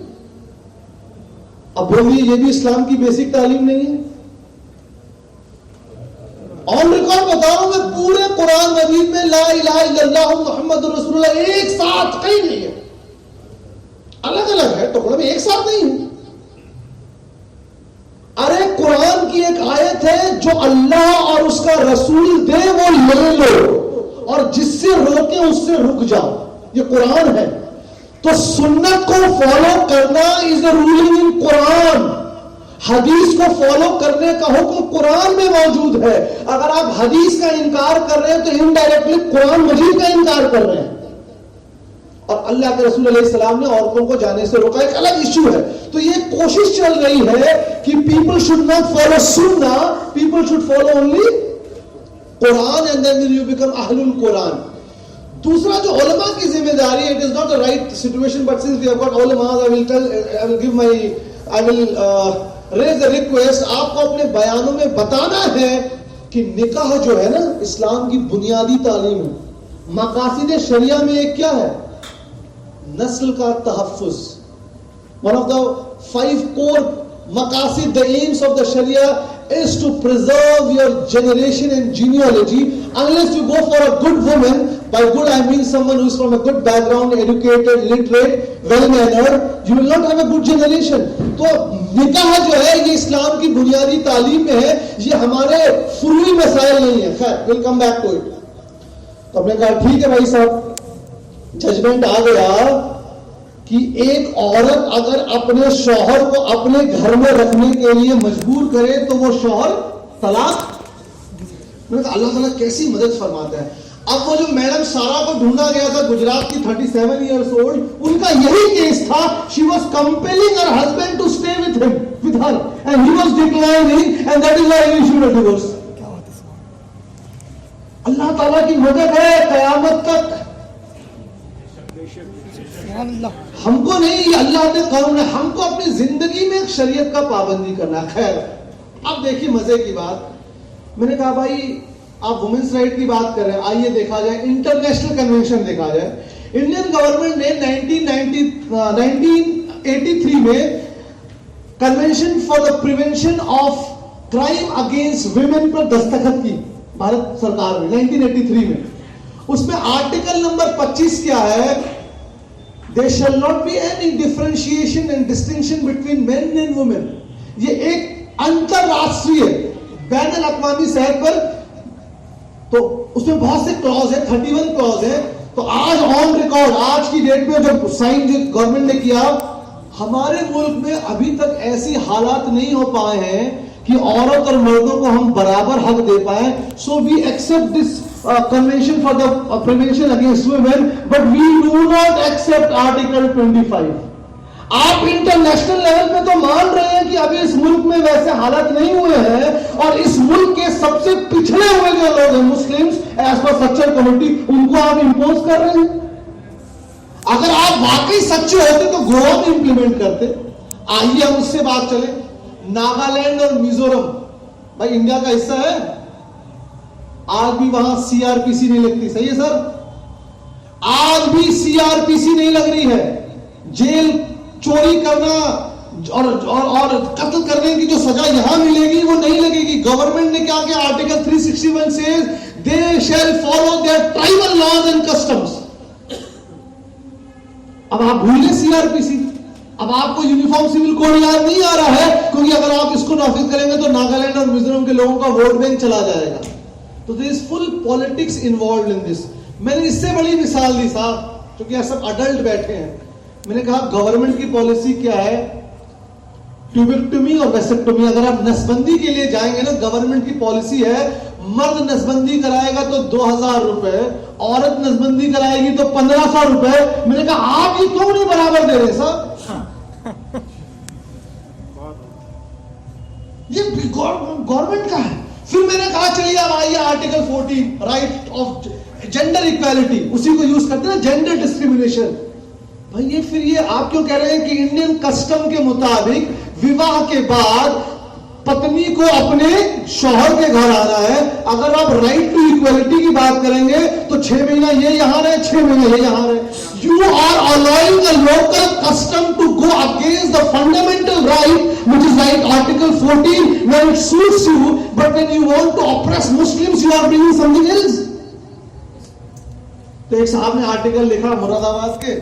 अब बोलिए ये भी इस्लाम की बेसिक तालीम नहीं है। ऑन रिकॉर्ड बता रहा हूं मैं, पूरे कुरान मजीद में ला इलाहा इल्लल्लाह मुहम्मदुर रसूलुल्लाह एक साथ कहीं नहीं है, अलग अलग है, टुकड़े में एक साथ नहीं है। अरे कुरान की एक आयत है, जो अल्लाह और उसका रसूल दे वो ले लो, और जिससे रोके उससे रुक जाओ, ये कुरान है। तो सुन्नत को फॉलो करना is a ruling in Quran, हदीस को फॉलो करने का हुक्म कुरान में मौजूद है। अगर आप हदीस का इनकार कर रहे हैं तो इनडायरेक्टली कुरान मजीद का इनकार कर रहे हैं। और अल्लाह के रसूल अलैहि सलाम ने औरतों को जाने से रोका, एक अलग इश्यू है। तो ये कोशिश चल रही है कि पीपल शुड नॉट फॉलो सुन्ना, people should follow only Quran and then you become अहलुल कुरान। दूसरा जो उलमा की जिम्मेदारी है, it is not a right situation, but since we have got उलमास, I will raise the request, आपको अपने बयानों में बताना है कि निकाह जो है ना इस्लाम की बुनियादी तालीम है। मकासिद शरिया में एक क्या है? नस्ल का तहफ्फुज। वन ऑफ द 5 कोर मकासिद, the aims of the sharia is to preserve your generation and genealogy. Unless you go for a good woman, by good I mean someone who is from a good background, educated, literate, well mannered, you will not have a good generation. तो निकाह जो है ये इस्लाम की बुनियादी तालीम में है, ये हमारे फुरूई मसाइल नहीं है। खैर, we'll come back to it. तो हमने कहा ठीक है भाई साहब, जजमेंट आ गया कि एक औरत अगर अपने शौहर को अपने घर में रखने के लिए मजबूर करे तो वो शौहर तलाक। मैंने कहा अल्लाह ताला कैसी मदद फरमाता है। अब वो जो मैडम सारा को ढूंढा गया था, गुजरात की 37 इयर्स ओल्ड, उनका यही केस था। She was compelling her husband to stay with him, with her, and he was declining, and that is why he issued a divorce. अल्लाह ताला की मदद है कयामत तक। हमको नहीं, ये अल्लाह ने कानून है, हमको अपनी जिंदगी में शरीयत का पाबंदी करना। खैर, अब देखिए मजे की बात, मैंने कहा भाई आप वुमेन्स राइट की बात कर रहे हैं, आइए देखा जाए इंटरनेशनल कन्वेंशन देखा जाए। इंडियन गवर्नमेंट ने 1983 में convention for the prevention of crime against women पर दस्तखत की, भारत सरकार ने 1983 में। उसमें आर्टिकल नंबर 25 क्या है? There shall not be any differentiation and distinction between men and women. ये एक अंतरराष्ट्रीय बैनुल अक़वामी स्तर पर, तो उसमें बहुत से क्लॉज है, 31 क्लॉज है। तो आज ऑन रिकॉर्ड, आज की डेट में जब साइन जो गवर्नमेंट ने किया, हमारे मुल्क में अभी तक ऐसी हालात नहीं हो पाए हैं कि औरत और मर्दों को हम बराबर हक दे पाए। So we accept this convention for the prevention against women, but we do not accept article 25. आप इंटरनेशनल लेवल पे तो मान रहे हैं कि अभी इस मुल्क में वैसे हालात नहीं हुए हैं, और इस मुल्क के सबसे पिछड़े हुए जो लोग हैं Muslims, as per structure committee, उनको आप इंपोज कर रहे हैं। अगर आप वाकई सच्चे होते तो गोवा में इंप्लीमेंट करते। आइए हम उससे बात चले, नागालैंड और मिजोरम भाई इंडिया का हिस्सा है, आज भी वहां सीआरपीसी नहीं लगती, सही है सर? आज भी सीआरपीसी नहीं लग रही है। जेल चोरी करना और कत्ल करने की जो सजा यहां मिलेगी वो नहीं लगेगी। गवर्नमेंट ने क्या किया? Article 361 says they shall follow their tribal laws and customs. अब आप भूल गए सीआरपीसी, अब आपको यूनिफॉर्म सिविल कोड याद नहीं आ रहा है, क्योंकि अगर आप इसको नाफिज करेंगे तो नागालैंड और मिजोरम के लोगों का वोट बैंक चला जाएगा। तो there is full politics involved in this. मैंने इससे बड़ी मिसाल दी साहब, क्योंकि यहाँ सब अडल्ट बैठे हैं। मैंने कहा गवर्नमेंट की पॉलिसी क्या है? ट्यूबेक्टोमी और वेसेक्टोमी। अगर आप नसबंदी के लिए जाएंगे ना, गवर्नमेंट की पॉलिसी है मर्द नसबंदी कराएगा तो 2000 रुपए, औरत नसबंदी कराएगी तो 1500 रुपए। मैंने कहा आप ये क्यों नहीं बराबर दे रहे साहब? ये गवर्नमेंट का है। फिर मैंने कहा चलिए अब आइए article 14 right of gender equality, उसी को यूज करते हैं, जेंडर डिस्क्रिमिनेशन। भाई ये फिर ये आप क्यों कह रहे हैं कि इंडियन कस्टम के मुताबिक विवाह के बाद पत्नी को अपने शौहर के घर आना है। अगर आप राइट टू इक्वालिटी की बात करेंगे तो 6 महीना ये यहां रहे, 6 महीने ये यहां रहे। You are allowing the local custom to go against the fundamental right, which is right Article 14, when it suits you, but when you want to oppress Muslims, you are bringing something else. तो एक साहब ने article लिखा मुरादाबाद के,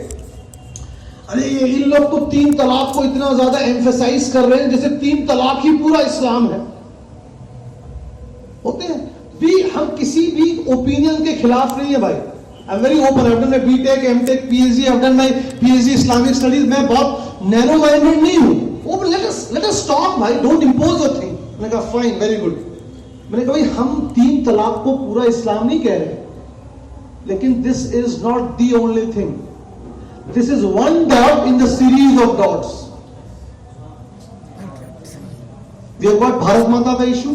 अरे ये इन लोग तो 3 तलाक को इतना ज्यादा एम्फेसाइज कर रहे हैं जैसे 3 तलाक ही पूरा इस्लाम है। होते हैं भी, हम किसी भी ओपिनियन के खिलाफ नहीं है भाई। I am very open, I have done my BTech, MTech, PhD, I have done my PhD Islamic studies. मैं बहुत नैरो माइंडेड नहीं हूं। वो लेट अस टॉक भाई, डोंट इंपोज योर थिंग। मैंने कहा फाइन, वेरी गुड। मैंने कहा भाई हम 3 तलाक को पूरा इस्लाम नहीं कह रहे, लेकिन this is not the only thing. This is one dot in the series of dots. We have got Bharat Mata का issue,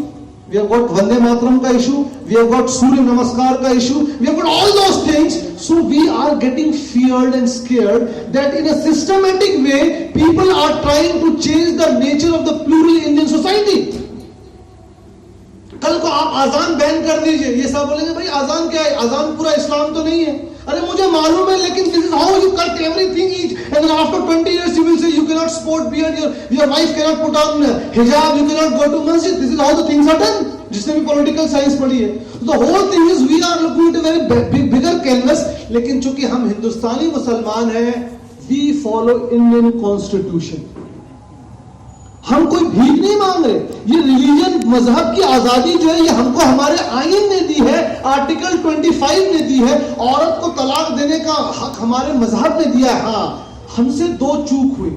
We have got Vande Mataram ka issue. We have got Surya Namaskar ka issue. We have got all those things. So we are getting feared and scared that in a systematic way, people are trying to change the nature of the plural Indian society. कल को आप आजान ban कर दीजिए, ये सब बोलेंगे भाई आजान क्या है, आजान पूरा इस्लाम तो नहीं है। अरे मुझे मालूम है, लेकिन this is how you cut everything each, and then after 20 years you will say you cannot sport beard, your wife cannot put on hijab, you cannot go to masjid. This is how the things are done. जिसने भी political science पढ़ी है, the whole thing is we are looking at a very bigger canvas. लेकिन चूंकि हम हिंदुस्तानी मुसलमान हैं, we follow Indian Constitution. हम कोई भीख नहीं मांग रहे। ये रिलीजन, मजहब की आजादी जो है, ये हमको हमारे आईन ने दी है, आर्टिकल 25 ने दी है। औरत को तलाक देने का हक हमारे मजहब ने दिया है। हाँ, हमसे दो चूक हुई।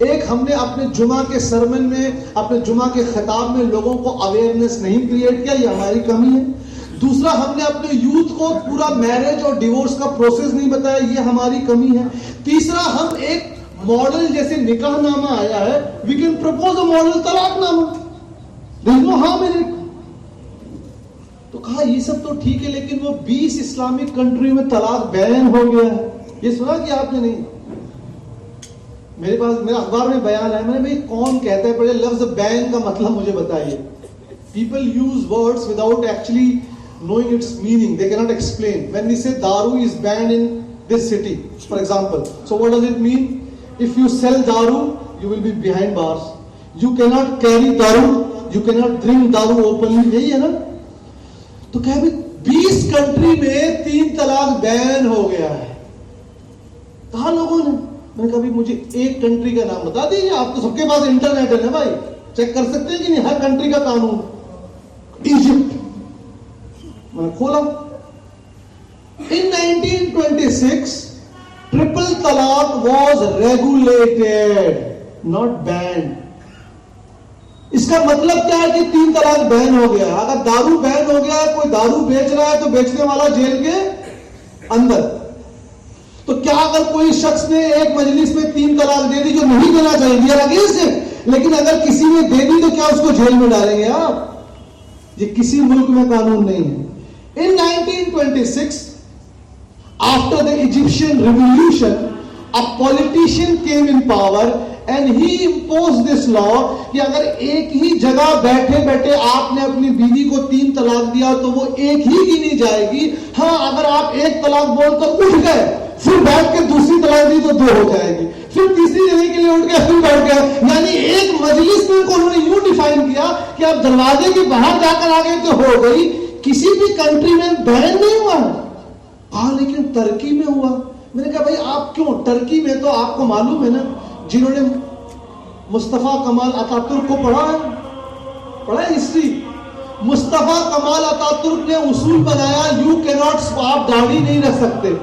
एक, हमने अपने जुमा के सरमन में, अपने जुमा के खिताब में लोगों को अवेयरनेस नहीं क्रिएट किया, ये हमारी कमी है। दूसरा, हमने अपने यूथ को पूरा मैरिज और डिवोर्स का प्रोसेस नहीं बताया, ये हमारी कमी है। तीसरा, हम एक मॉडल जैसे निकाहनामा आया है, we can propose a model तलाकनामा, there is no harm in it. तो कहा ये सब तो ठीक है, लेकिन वो 20 इस्लामिक कंट्री में तलाक बैन हो गया है, ये सुना कि आपने? नहीं, मेरे पास मेरा अखबार में बयान है। मैंने भाई कौन कहता है, पहले लफ्ज बैन का मतलब मुझे बताइए। People use words without actually knowing its meaning. They cannot explain. When we say daru is banned in this city, for example, so what does it mean? If you sell daru, you will be behind bars. You cannot carry daru, you cannot drink daru openly. यही है ना? तो क्या भी 20 country में 3 तलाक ban हो गया है। कहा लोगों ने? मैंने कहा भी मुझे एक कंट्री का नाम बता दीजिए। आप तो सबके पास इंटरनेट है ना भाई, चेक कर सकते हैं कि नहीं हर कंट्री का कानून। इजिप्ट मैंने खोला, in 1926 ट्रिपल तलाक was regulated, not banned. इसका मतलब क्या है कि 3 तलाक बैन हो गया। अगर दारू बैन हो गया है, कोई दारू बेच रहा है तो बेचने वाला जेल के अंदर। तो क्या अगर कोई शख्स ने एक मजलिस में 3 तलाक दे दी, जो नहीं देना चाहिए, दिया अगेंस्ट है, लेकिन अगर किसी ने दे दी तो क्या उसको जेल में डालेंगे आप? ये किसी मुल्क में कानून नहीं है। In 1926, after the Egyptian revolution, a politician came in power and he imposed this law कि अगर एक ही जगह बैठे बैठे आपने अपनी बीवी को 3 तलाक दिया तो वो एक ही गिनी जाएगी। हाँ, अगर आप 1 तलाक बोलकर उठ गए, फिर बैठ के दूसरी तलाक दी तो 2 हो जाएगी, फिर तीसरी देने के लिए उठ गए, फिर बैठ गए। यानी एक मजलिस में उन्होंने यूं डिफाइन किया कि आप दरवाजे के बाहर जाकर आ गए तो हो गई। किसी भी कंट्री में बैन नहीं हुआ। हाँ, लेकिन तुर्की में हुआ। मैंने कहा भाई आप क्यों? तुर्की में तो आपको मालूम है ना, जिन्होंने मुस्तफा कमाल अतातुर्क को पढ़ा है हिस्ट्री। मुस्तफा कमाल अतातुर्क ने उसूल बनाया, यू कैनॉट, आप दाढ़ी नहीं रख सकते।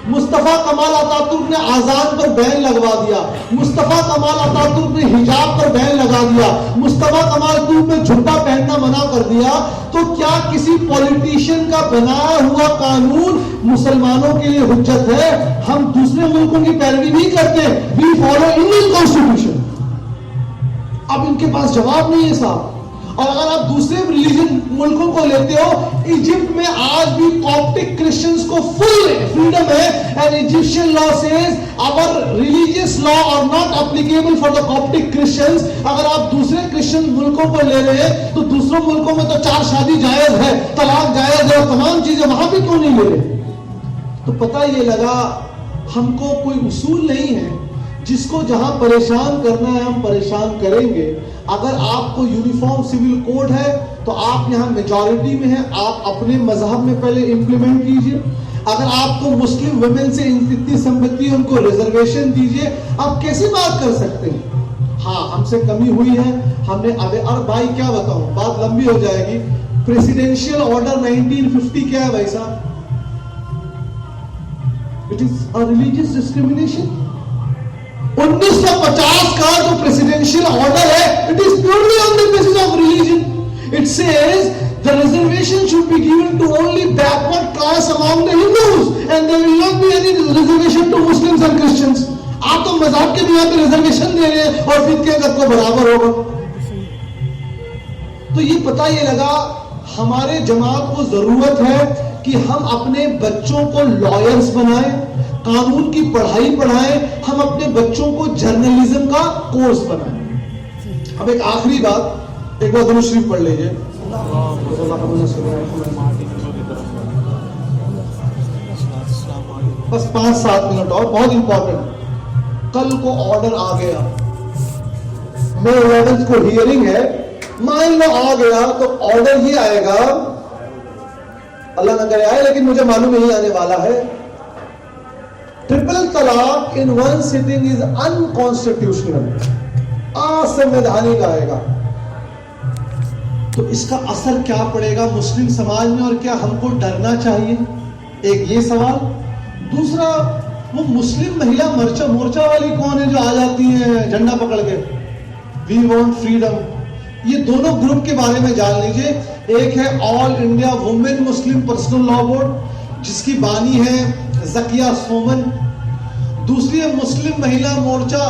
मुस्तफा कमाल अतातुर्क ने आजान पर बैन लगवा दिया। मुस्तफा कमाल अतातुर्क ने हिजाब पर बैन लगा दिया। मुस्तफा कमाल अतातुर्क ने झुंडा पहनना मना कर दिया। तो क्या किसी पॉलिटिशियन का बनाया हुआ कानून मुसलमानों के लिए हुज्जत है? हम दूसरे मुल्कों की पैरवी नहीं करते, वी फॉलो इंडियन कॉन्स्टिट्यूशन। अब इनके पास जवाब नहीं है साहब। और अगर आप दूसरे रिलीजन मुल्कों को लेते हो, इजिप्ट में आज भी कॉप्टिक क्रिश्चियंस को फुल फ्रीडम है। And Egyptian law says our religious law are not applicable for the Coptic Christians. अगर आप दूसरे क्रिश्चियन मुल्कों को ले रहे हैं तो दूसरों मुल्कों में तो 4 शादी जायज है, तलाक जायज है, और तमाम चीजें, वहां भी क्यों नहीं ले रहे? तो पता ये लगा हमको कोई उसूल नहीं है। जिसको जहां परेशान करना है हम परेशान करेंगे। अगर आपको यूनिफॉर्म सिविल कोड है तो आप यहां मेजॉरिटी में हैं, आप अपने मजहब में पहले इंप्लीमेंट कीजिए। अगर आपको मुस्लिम वुमेन से इतनी संपत्ति है, उनको रिजर्वेशन दीजिए। आप कैसी बात कर सकते हैं? हाँ, हमसे कमी हुई है, हमने और भाई क्या बताऊं, बात लंबी हो जाएगी। प्रेसिडेंशियल ऑर्डर 1950 क्या है भाई साहब? It is a religious discrimination. 1950 का जो प्रेसिडेंशियल ऑर्डर है, it is purely on the basis of religion. It says the reservation should be given to only backward class among the Hindus and there will not be any reservation to Muslims and Christians. आप तो मजहब के बिना पे reservation दे रहे हैं और फिर क्या सबको बराबर होगा। तो ये पता ये लगा हमारे जमात को जरूरत है कि हम अपने बच्चों को लॉयर्स बनाएं, कानून की पढ़ाई पढ़ाएं, हम अपने बच्चों को जर्नलिज्म का कोर्स बनाएं। अब एक आखिरी बात, एक बार दुरूद शरीफ पढ़ लीजिए। बस 5-7 मिनट और, बहुत इंपॉर्टेंट। कल को ऑर्डर आ गया, मैं 11th को हियरिंग है, मान लो आ गया तो ऑर्डर ये आएगा, अल्लाह ना करे आए, लेकिन मुझे मालूम नहीं आने वाला है, triple talaq in one sitting is unconstitutional, असंवैधानिक आएगा। तो इसका असर क्या पड़ेगा मुस्लिम समाज में, और क्या हमको डरना चाहिए? एक ये सवाल। दूसरा, वो मुस्लिम महिला मोर्चा वाली कौन है जो आ जाती है झंडा पकड़ के, वी वांट फ्रीडम? ये दोनों ग्रुप के बारे में जान लीजिए। एक है ऑल इंडिया वुमेन मुस्लिम पर्सनल लॉ बोर्ड, जिसकी बानी है जकिया सोमन। दूसरी है मुस्लिम महिला मोर्चा,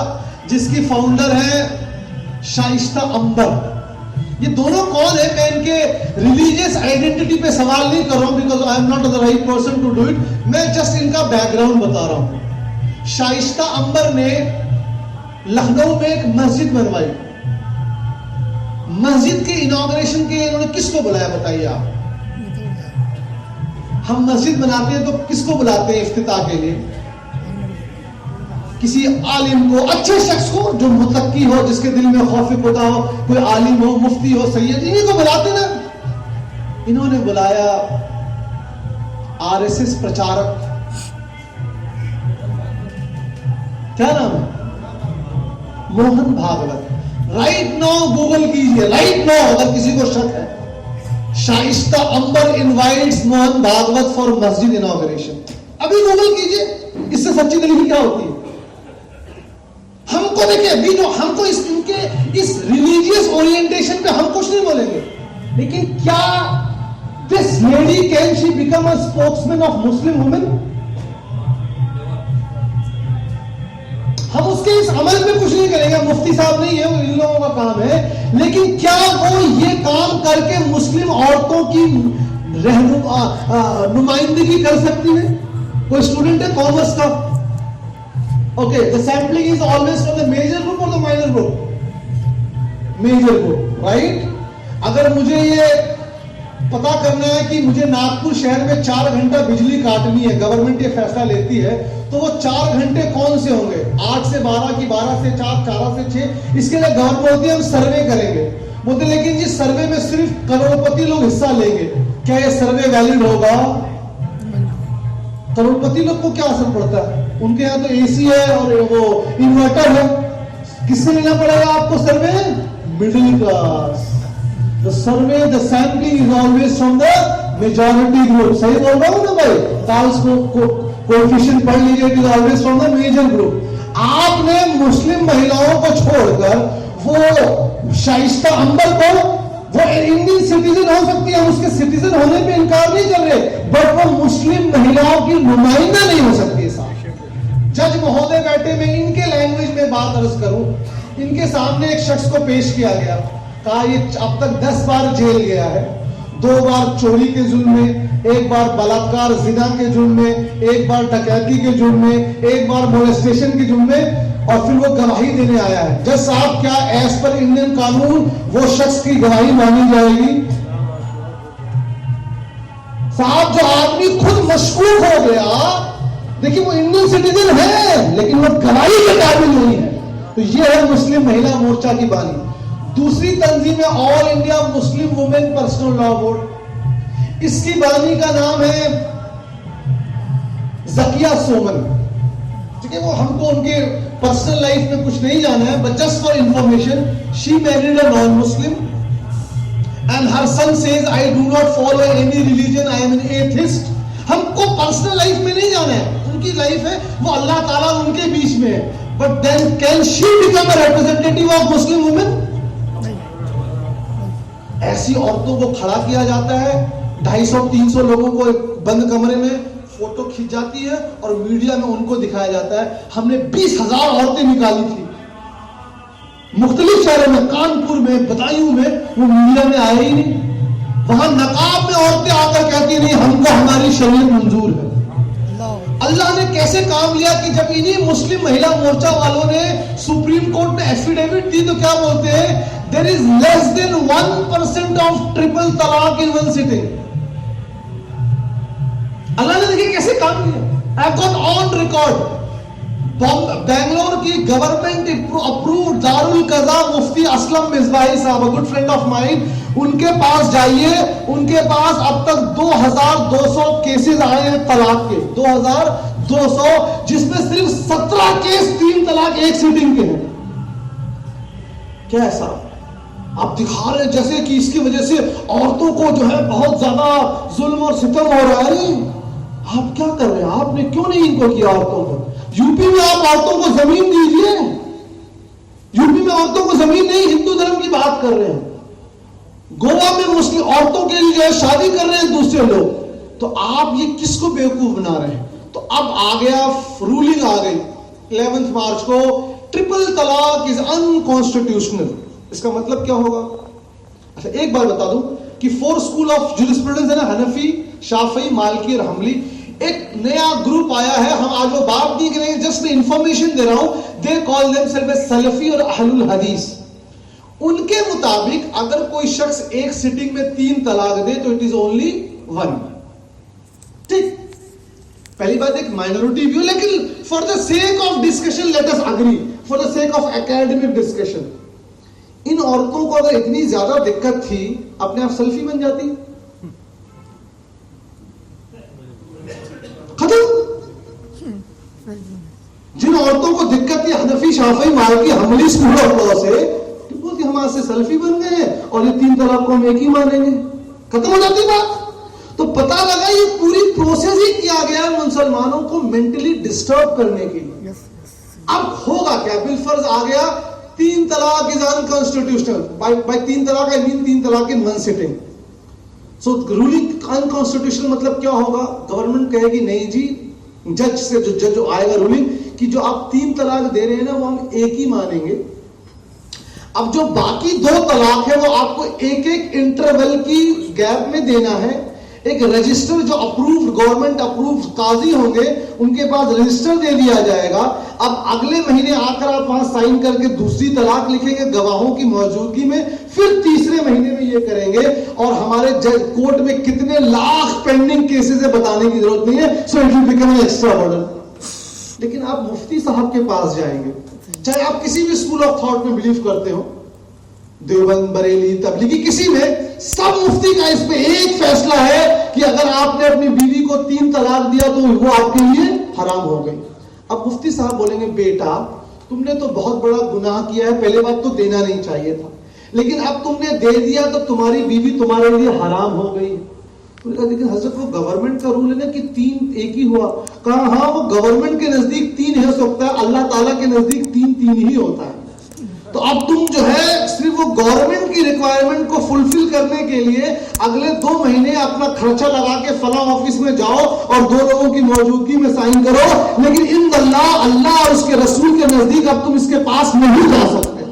जिसकी फाउंडर है शाइस्ता अंबर। ये दोनों कौन है? मैं इनके रिलीजियस आइडेंटिटी पे सवाल नहीं कर रहा हूं, because I am not the right person to do it. मैं जस्ट इनका बैकग्राउंड बता रहा हूं। शाइस्ता अंबर ने लखनऊ में एक मस्जिद बनवाई। मस्जिद के इनॉग्रेशन के इन्होंने किसको बुलाया बताइए आप? हम मस्जिद बनाते हैं तो किसको बुलाते हैं इफ्तिताह के लिए? किसी आलिम को, अच्छे शख्स को जो मुतक्की हो, जिसके दिल में खौफ खुदा हो, कोई आलिम हो, मुफ्ती हो, सैयद, इन्हीं को बुलाते ना। इन्होंने बुलाया आरएसएस प्रचारक, क्या नाम है? Mohan Bhagwat. Right now Google कीजिए, राइट नाउ, अगर किसी को शक है। Shaista Amber invites Mohan Bhagwat for masjid inauguration. अभी गूगल कीजिए, इससे सच्ची दलील क्या होती है? हमको देखिए, अभी जो हमको इनके इस रिलीजियस ओरिएंटेशन पे हम कुछ नहीं बोलेंगे, लेकिन क्या this lady can she become a spokesman of Muslim women? हम उसके इस अमल पे कुछ नहीं करेंगे, मुफ्ती साहब नहीं है, वो इन लोगों का काम है, लेकिन क्या वो ये काम करके मुस्लिम औरतों की नुमाइंदगी कर सकती है? कोई स्टूडेंट है कॉमर्स का, okay, the sampling is always from the major group और the minor group? Major group, right? अगर मुझे ये पता करना है कि मुझे नागपुर शहर में 4 घंटा बिजली काटनी है, गवर्नमेंट ये फैसला लेती है, तो वो 4 घंटे कौन से होंगे? 8 से 12 की 12 से 4, 4 से 6? इसके लिए गवर्नमेंट बोलती है हम सर्वे करेंगे। बोलते लेकिन जिस सर्वे में सिर्फ करोड़पति लोग हिस्सा लेंगे, क्या ये सर्वे वैलिड होगा? करोड़पति लोग को क्या असर पड़ता है? उनके यहाँ तो एसी है और वो इन्वर्टर है। किससे लेना पड़ेगा आपको survey? Middle class. The survey, the sampling is always from the majority group. सही बोल रहा हूं ना भाई? कार्ल्स कोएफिशिएंट पढ़ लीजिए, it is always from the major group. आपने मुस्लिम महिलाओं को छोड़कर वो शाइस्ता अंबर को, वो इंडियन सिटीजन हो सकती है, हम उसके सिटीजन होने पे इनकार नहीं कर रहे, बट वो मुस्लिम महिलाओं की नुमाइंदा नहीं हो सकती। साहब जज महोदय बैठे, मैं इनके लैंग्वेज में बात अर्ज करूं, इनके सामने एक शख्स को पेश किया गया, कहा ये अब तक 10 बार जेल गया है, 2 बार चोरी के जुर्म में, 1 बार बलात्कार जिना के जुर्म में, 1 बार डकैती के जुर्म में, 1 बार मोलेस्टेशन के जुर्म में, और फिर वो गवाही देने आया है। जज साहब, क्या एज पर इंडियन कानून वो शख्स की गवाही मानी जाएगी? साहब, जो आदमी खुद मशकूक हो गया, देखिए वो इंडियन सिटीजन है लेकिन वो गवाही के काबिल नहीं है। तो ये है मुस्लिम महिला मोर्चा की बानी। दूसरी तंजीम है all India Muslim women personal law board. इसकी बानी का नाम है जकिया सोमन। ठीक है, वो हमको उनके पर्सनल लाइफ में कुछ नहीं जाना है, but just for information, she married a non Muslim and her son says I do not follow any religion, I am an atheist. हमको पर्सनल लाइफ में नहीं जाना है, उनकी लाइफ है, वो अल्लाह ताला उनके बीच में है, but then can she become a representative of Muslim women? ऐसी औरतों को खड़ा किया जाता है, 250-300 लोगों को एक बंद कमरे में फोटो खींच जाती है और मीडिया में उनको दिखाया जाता है। हमने 20,000 औरतें निकाली थी मुख्तलिफ शहरों में, कानपुर में, बदायूं में, वो मीडिया में आए ही नहीं। वहां नकाब में औरतें आकर कहती नहीं हमको हमारी शरीयत मंजूर है। अल्लाह ने कैसे काम लिया कि जब इन्हीं मुस्लिम महिला मोर्चा वालों ने सुप्रीम कोर्ट में एफिडेविट दी तो क्या बोलते हैं, there is less than 1% of triple talaq in one sitting. अल्लाह ने देखिए कैसे काम किया। I got on record, Bangalore की गवर्नमेंट अप्रूव्ड दारुल कज़ा मुफ्ती असलम मिज़बाही साहब, a good friend of mine, उनके पास जाइए, उनके पास अब तक 2200 केसेस आए हैं तलाक के, 2200, जिसमें सिर्फ 17 केस 3 तलाक एक सीटिंग के हैं। क्या ऐसा आप दिखा रहे हैं जैसे कि इसकी वजह से औरतों को जो है बहुत ज्यादा जुल्म और सितम हो रहा है। आप क्या कर रहे हैं, आपने क्यों नहीं इनको किया औरतों को? यूपी में आप औरतों को जमीन दीजिए, यूपी में औरतों को जमीन नहीं, हिंदू धर्म की बात कर रहे हैं। गोवा में मुस्लिम औरतों के लिए जो है शादी कर रहे हैं दूसरे लोग, तो आप ये किसको बेवकूफ बना रहे हैं? तो अब आ गया, रूलिंग आ गई 11 मार्च को, ट्रिपल तलाक इज अनकॉन्स्टिट्यूशनल। इसका मतलब क्या होगा? अच्छा एक बार बता दूं कि 4 स्कूल ऑफ जुरिस्प्रूडेंस है ना, हनफी, शाफी, मालिकी और हम्बली, एक नया ग्रुप आया है। हम आज वो बात नहीं करेंगे, जस्ट मैं इंफॉर्मेशन दे रहा हूं। दे कॉल देमसेल्व्स सलफी और अहलुल हदीस। उनके मुताबिक अगर कोई शख्स एक सिटिंग में 3 तलाक दे तो इट इज ओनली 1। ठीक, पहली बात एक माइनॉरिटी व्यू, लेकिन for the sake of discussion let us agree, for the sake of academic discussion, इन औरतों को अगर इतनी ज्यादा दिक्कत थी, अपने आप सल्फी बन जाती, खत्म। जिन औरतों को दिक्कत थी Hanafi, Shafi, Maliki, Hambali school of law से, बोलती हम आज से सल्फी बन गए हैं और ये 3 तलाक को हम एक ही मानेंगे, खत्म हो जाती बात। तो पता लगा ये पूरी प्रोसेस ही किया गया मुसलमानों को मेंटली डिस्टर्ब करने के लिए। अब होगा क्या? बिलफर्ज आ गया 3 तलाक इज अनकॉन्स्टिट्यूशनल। बाय 3 तलाक आई मीन 3 तलाक in one sitting. So ruling unconstitutional मतलब क्या होगा? गवर्नमेंट कहेगी नहीं जी, जज से जो जज आएगा रूलिंग कि जो आप 3 तलाक दे रहे हैं ना वो हम एक ही मानेंगे। अब जो बाकी 2 तलाक है वो आपको एक एक इंटरवल की गैप में देना है। एक रजिस्टर जो अप्रूव्ड, गवर्नमेंट अप्रूव्ड काजी होंगे, उनके पास रजिस्टर दे दिया जाएगा। अब अगले महीने आकर आप वहां साइन करके दूसरी तलाक लिखेंगे गवाहों की मौजूदगी में, फिर तीसरे महीने में ये करेंगे। और हमारे कोर्ट में कितने लाख पेंडिंग केसेस है बताने की जरूरत नहीं है। So it will become an extra burden. लेकिन आप मुफ्ती साहब के पास जाएंगे, चाहे आप किसी भी स्कूल ऑफ थॉट में बिलीव करते हो, देवबंद, बरेली, तबलीगी, किसी में, सब मुफ्ती का इस पे एक फैसला है कि अगर आपने अपनी बीवी को 3 तलाक दिया तो वो आपके लिए हराम हो गई। अब मुफ्ती साहब बोलेंगे बेटा तुमने तो बहुत बड़ा गुनाह किया है, पहले बात तो देना नहीं चाहिए था, लेकिन अब तुमने दे दिया तो तुम्हारी बीवी तुम्हारे लिए हराम हो गई। तो लेकिन हजरत वो गवर्नमेंट का रूल है ना कि 3 एक ही हुआ। कहा हाँ वो गवर्नमेंट के नजदीक 3 हो सकता है, अल्लाह ताला के नजदीक 3 ही होता है। तो अब तुम जो है सिर्फ वो गवर्नमेंट की रिक्वायरमेंट को फुलफिल करने के लिए अगले 2 महीने अपना खर्चा लगा के फला ऑफिस में जाओ और 2 लोगों की मौजूदगी में साइन करो, लेकिन इन अल्लाह और उसके रसूल के नजदीक अब तुम इसके पास नहीं जा सकते।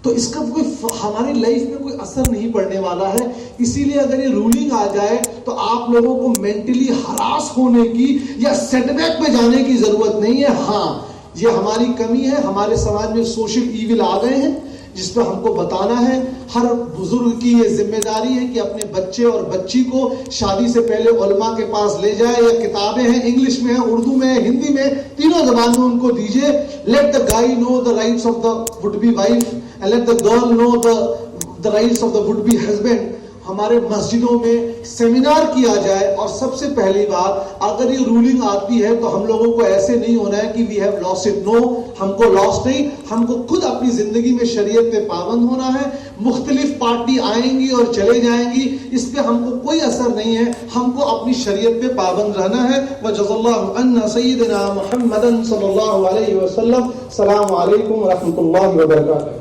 तो इसका कोई हमारी लाइफ में कोई असर नहीं पड़ने वाला है। इसीलिए अगर ये रूलिंग आ जाए तो आप लोगों को मेंटली हरास होने की या सेटबैक में जाने की जरूरत नहीं है। हाँ, ये हमारी कमी है, हमारे समाज में सोशल ईविल आ गए हैं जिस पर हमको बताना है। हर बुजुर्ग की ये जिम्मेदारी है कि अपने बच्चे और बच्ची को शादी से पहले उलमा के पास ले जाए, या किताबें हैं, इंग्लिश में है, उर्दू में है, हिंदी में, तीनों जबान में उनको दीजिए। Let the guy know the rights of the would be wife and let the girl know the rights of the would be husband. हमारे मस्जिदों में सेमिनार किया जाए। और सबसे पहली बात, अगर ये रूलिंग आती है तो हम लोगों को ऐसे नहीं होना है कि we have lost it. No, हमको लॉस नहीं, हमको खुद अपनी जिंदगी में शरीयत पे पाबंद होना है। मुख्तलिफ पार्टी आएंगी और चले जाएंगी, इस पे हमको कोई असर नहीं है, हमको अपनी शरीयत पे पाबंद रहना है। व जज़ल्लाहु अन्ना सय्यदना मुहम्मदन सल्लल्लाहु अलैहि वसल्लम। अस्सलामु अलैकुम व रहमतुल्लाहि व बरकातहू।